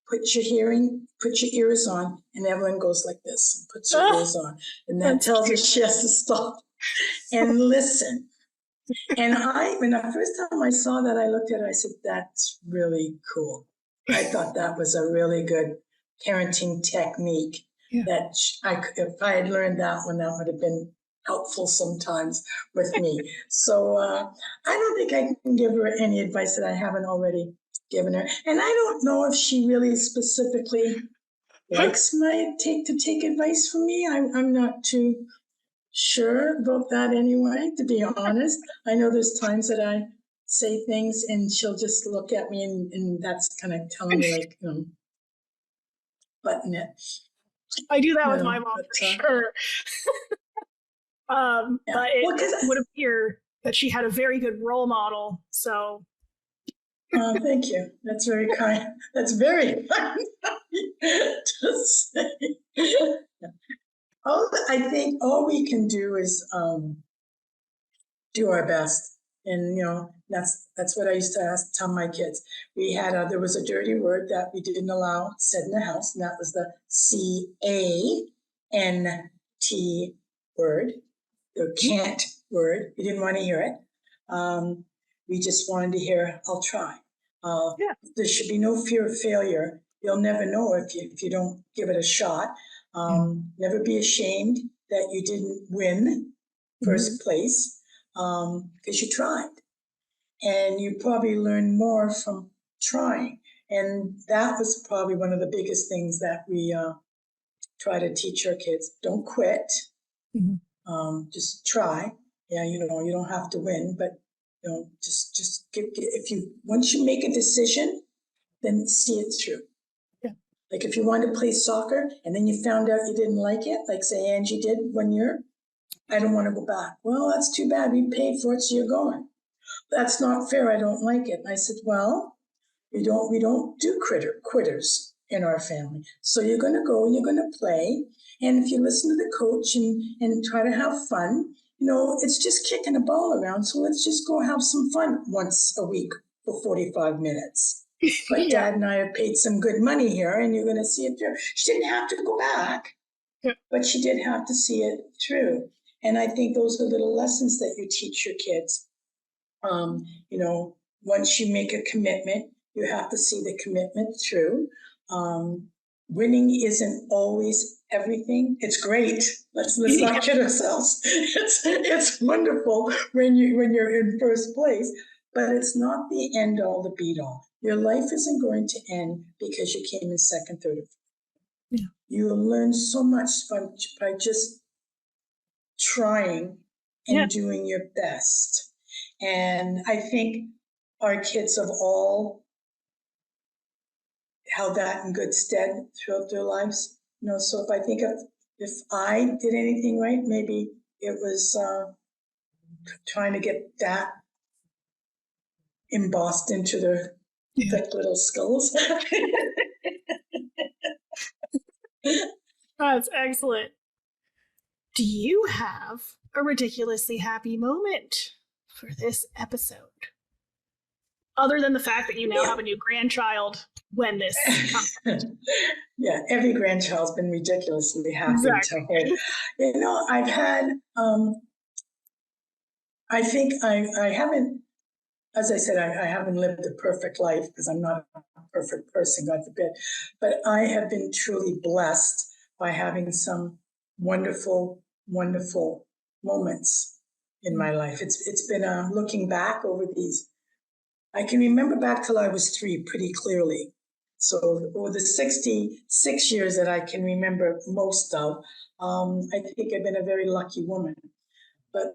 put your ears on, and Evelyn goes like this, and puts her ears on, and that tells her she has to stop and listen. And when the first time I saw that, I looked at her, I said, that's really cool. I thought that was a really good parenting technique that if I had learned that one, that would have been helpful sometimes with me. So I don't think I can give her any advice that I haven't already given her. And I don't know if she really specifically likes to take advice from me. I'm not too sure about that anyway, to be honest. I know there's times that say things, and she'll just look at me, and that's kind of telling me, like, button it. I do that with No, my mom but, for sure. Yeah. But it Well, 'cause- would appear that she had a very good role model. So Oh, thank you. That's very kind. That's very kind to say. I think all we can do is do our best, and that's what I used to tell my kids. We had there was a dirty word that we didn't allow said in the house, and that was the CANT word, the can't word. We didn't want to hear it. We just wanted to hear, I'll try. There should be no fear of failure. You'll never know if you don't give it a shot. Never be ashamed that you didn't win first place, because you tried. And you probably learn more from trying. And that was probably one of the biggest things that we try to teach our kids. Don't quit. Just try. Yeah, you don't have to win, but just once you make a decision, then see it through. Yeah. Like if you wanted to play soccer and then you found out you didn't like it, like say Angie did 1 year, I don't want to go back. Well, that's too bad. We paid for it, so you're going. That's not fair. I don't like it. And I said, well, we don't do quitters in our family. So you're going to go and you're going to play. And if you listen to the coach and try to have fun, it's just kicking a ball around. So let's just go have some fun once a week for 45 minutes. But Dad and I have paid some good money here, and you're going to see it through. She didn't have to go back, but she did have to see it through. And I think those are little lessons that you teach your kids. Once you make a commitment, you have to see the commitment through. Winning isn't always everything. It's great. Let's not kid ourselves. It's wonderful when you're in first place, but it's not the end all, the beat all. Your life isn't going to end because you came in second, third, or fourth. Yeah. You will learn so much by just trying and doing your best. And I think our kids have all held that in good stead throughout their lives. So if I think if I did anything right, maybe it was trying to get that embossed into their thick little skulls. That's excellent. Do you have a ridiculously happy moment for this episode? Other than the fact that you now have a new grandchild when this comes. Yeah, every grandchild's been ridiculously happy. Exactly. I've had, I think I haven't, as I said, I haven't lived a perfect life because I'm not a perfect person, God forbid, but I have been truly blessed by having some wonderful, wonderful moments in my life. It's been looking back over these. I can remember back till I was 3 pretty clearly. So over the 66 years that I can remember most of, I think I've been a very lucky woman. But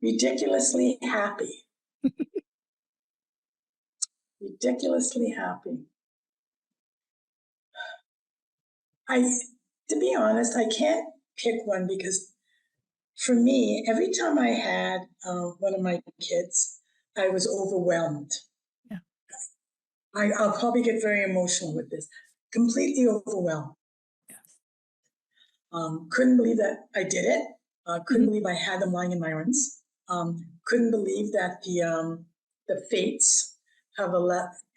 ridiculously happy. Ridiculously happy. To be honest, I can't pick one because for me, every time I had one of my kids, I was overwhelmed. Yeah. I'll probably get very emotional with this. Completely overwhelmed. Couldn't believe that I did it. Couldn't believe I had them lying in my arms. Couldn't believe that the fates have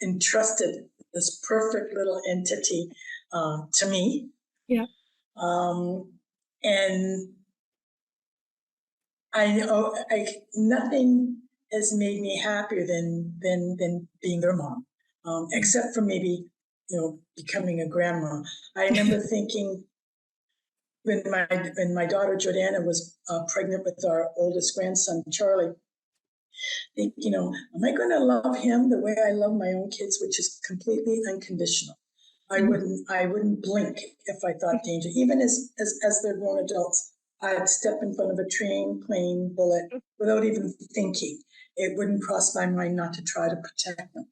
entrusted this perfect little entity to me. Yeah. And nothing has made me happier than being their mom, except for maybe becoming a grandma. I remember thinking when my daughter Jordana was pregnant with our oldest grandson Charlie, am I going to love him the way I love my own kids, which is completely unconditional? I wouldn't blink if I thought danger, even as they're grown adults. I'd step in front of a train, plane, bullet without even thinking. It wouldn't cross my mind not to try to protect them.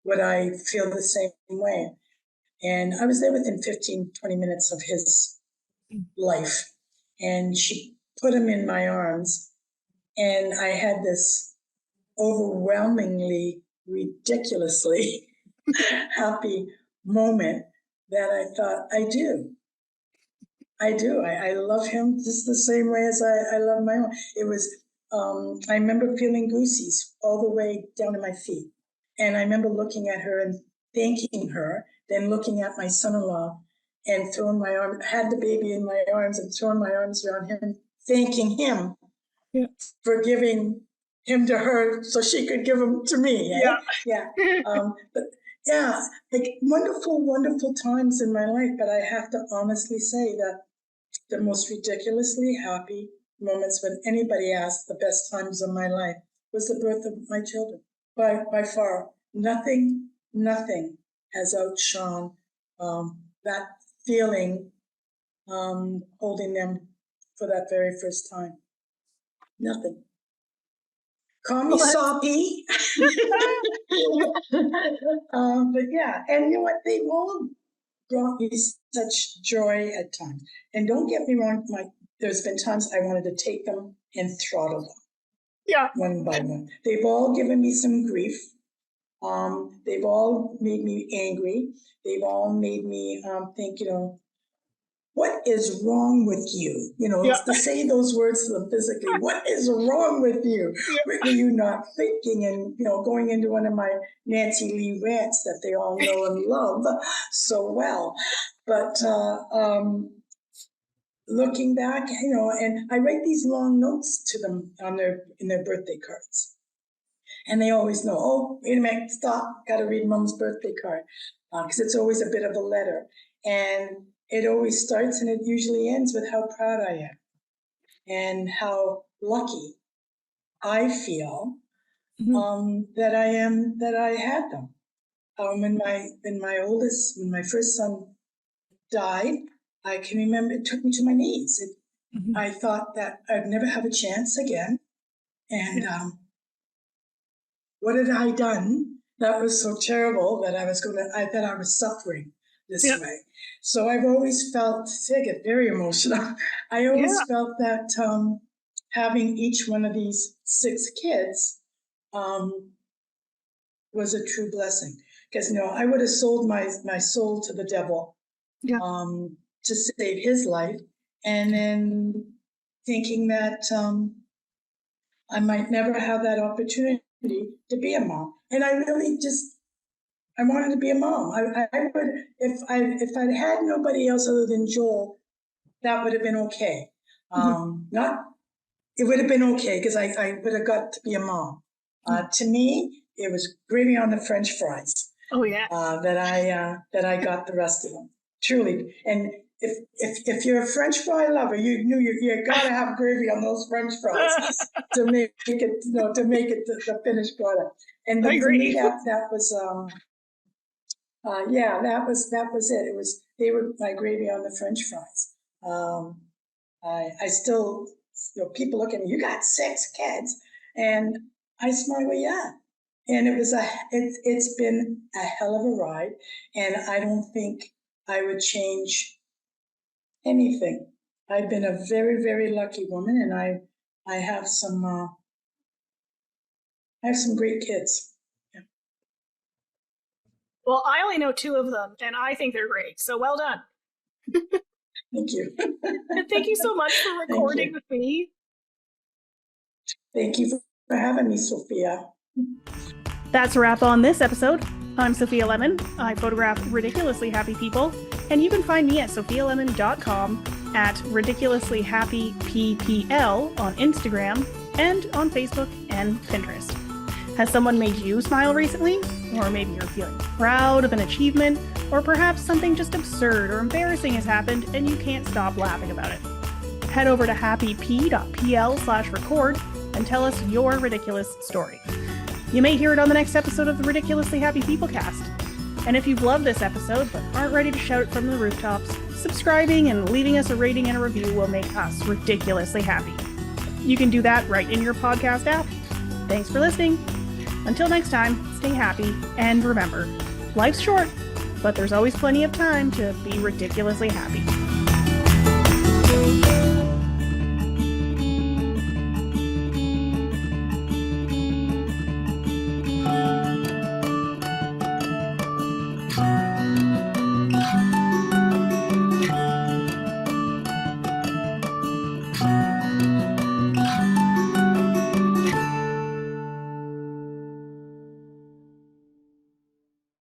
Would I feel the same way? And I was there within 15, 20 minutes of his life. And she put him in my arms. And I had this overwhelmingly, ridiculously happy moment that I thought, I do. I love him just the same way as I love my own. It was, I remember feeling goosies all the way down to my feet. And I remember looking at her and thanking her, then looking at my son-in-law and throwing my arm, had the baby in my arms and throwing my arms around him, thanking him for giving him to her so she could give him to me. Eh? Yeah. But yeah, like wonderful, wonderful times in my life. But I have to honestly say that the most ridiculously happy moments when anybody asked the best times of my life was the birth of my children. By far, nothing has outshone that feeling, holding them for that very first time. Nothing. Call me soppy. But yeah, and you know what? They all brought me such joy at times. And don't get me wrong, there's been times I wanted to take them and throttle them. Yeah. One by one. They've all given me some grief. They've all made me angry. They've all made me think, what is wrong with you? To say those words to them physically, what is wrong with you? Were you not thinking? And, going into one of my Nancy Lee rants that they all know and love so well. But looking back, and I write these long notes to them in their birthday cards. And they always know, oh, wait a minute, stop, got to read Mom's birthday card. Because it's always a bit of a letter. And it always starts and it usually ends with how proud I am and how lucky I feel that I am that I had them. When my first son died, I can remember it took me to my knees. I thought that I'd never have a chance again. And what had I done that was so terrible that I was suffering this way? So I've always felt, I get very emotional. I always felt that having each one of these 6 kids was a true blessing. Because I would have sold my soul to the devil to save his life, and then thinking that I might never have that opportunity to be a mom. And I really I wanted to be a mom. I would, if I'd had nobody else other than Joel, that would have been okay. It would have been okay because I would have got to be a mom. To me, it was gravy on the French fries. Oh yeah. That I got the rest of them. Truly. And if you're a French fry lover, you gotta have gravy on those French fries to make it the finished product. And for me, that was that was it. They were my gravy on the French fries. I still, people look at me, you got 6 kids, and I smile, well, yeah. And it's been a hell of a ride, and I don't think I would change anything. I've been a very, very lucky woman, and I have some great kids. Yeah. Well, I only know 2 of them, and I think they're great. So well done. Thank you. And thank you so much for recording with me. Thank you for having me, Sophia. That's a wrap on this episode. I'm Sophia Lemon. I photograph ridiculously happy people, and you can find me at sophialemon.com, at ridiculouslyhappyppl on Instagram, and on Facebook and Pinterest. Has someone made you smile recently? Or maybe you're feeling proud of an achievement, or perhaps something just absurd or embarrassing has happened and you can't stop laughing about it. Head over to happyp.pl/record and tell us your ridiculous story. You may hear it on the next episode of the Ridiculously Happy People cast. And if you've loved this episode but aren't ready to shout it from the rooftops, subscribing and leaving us a rating and a review will make us ridiculously happy. You can do that right in your podcast app. Thanks for listening. Until next time, stay happy, and remember, life's short, but there's always plenty of time to be ridiculously happy.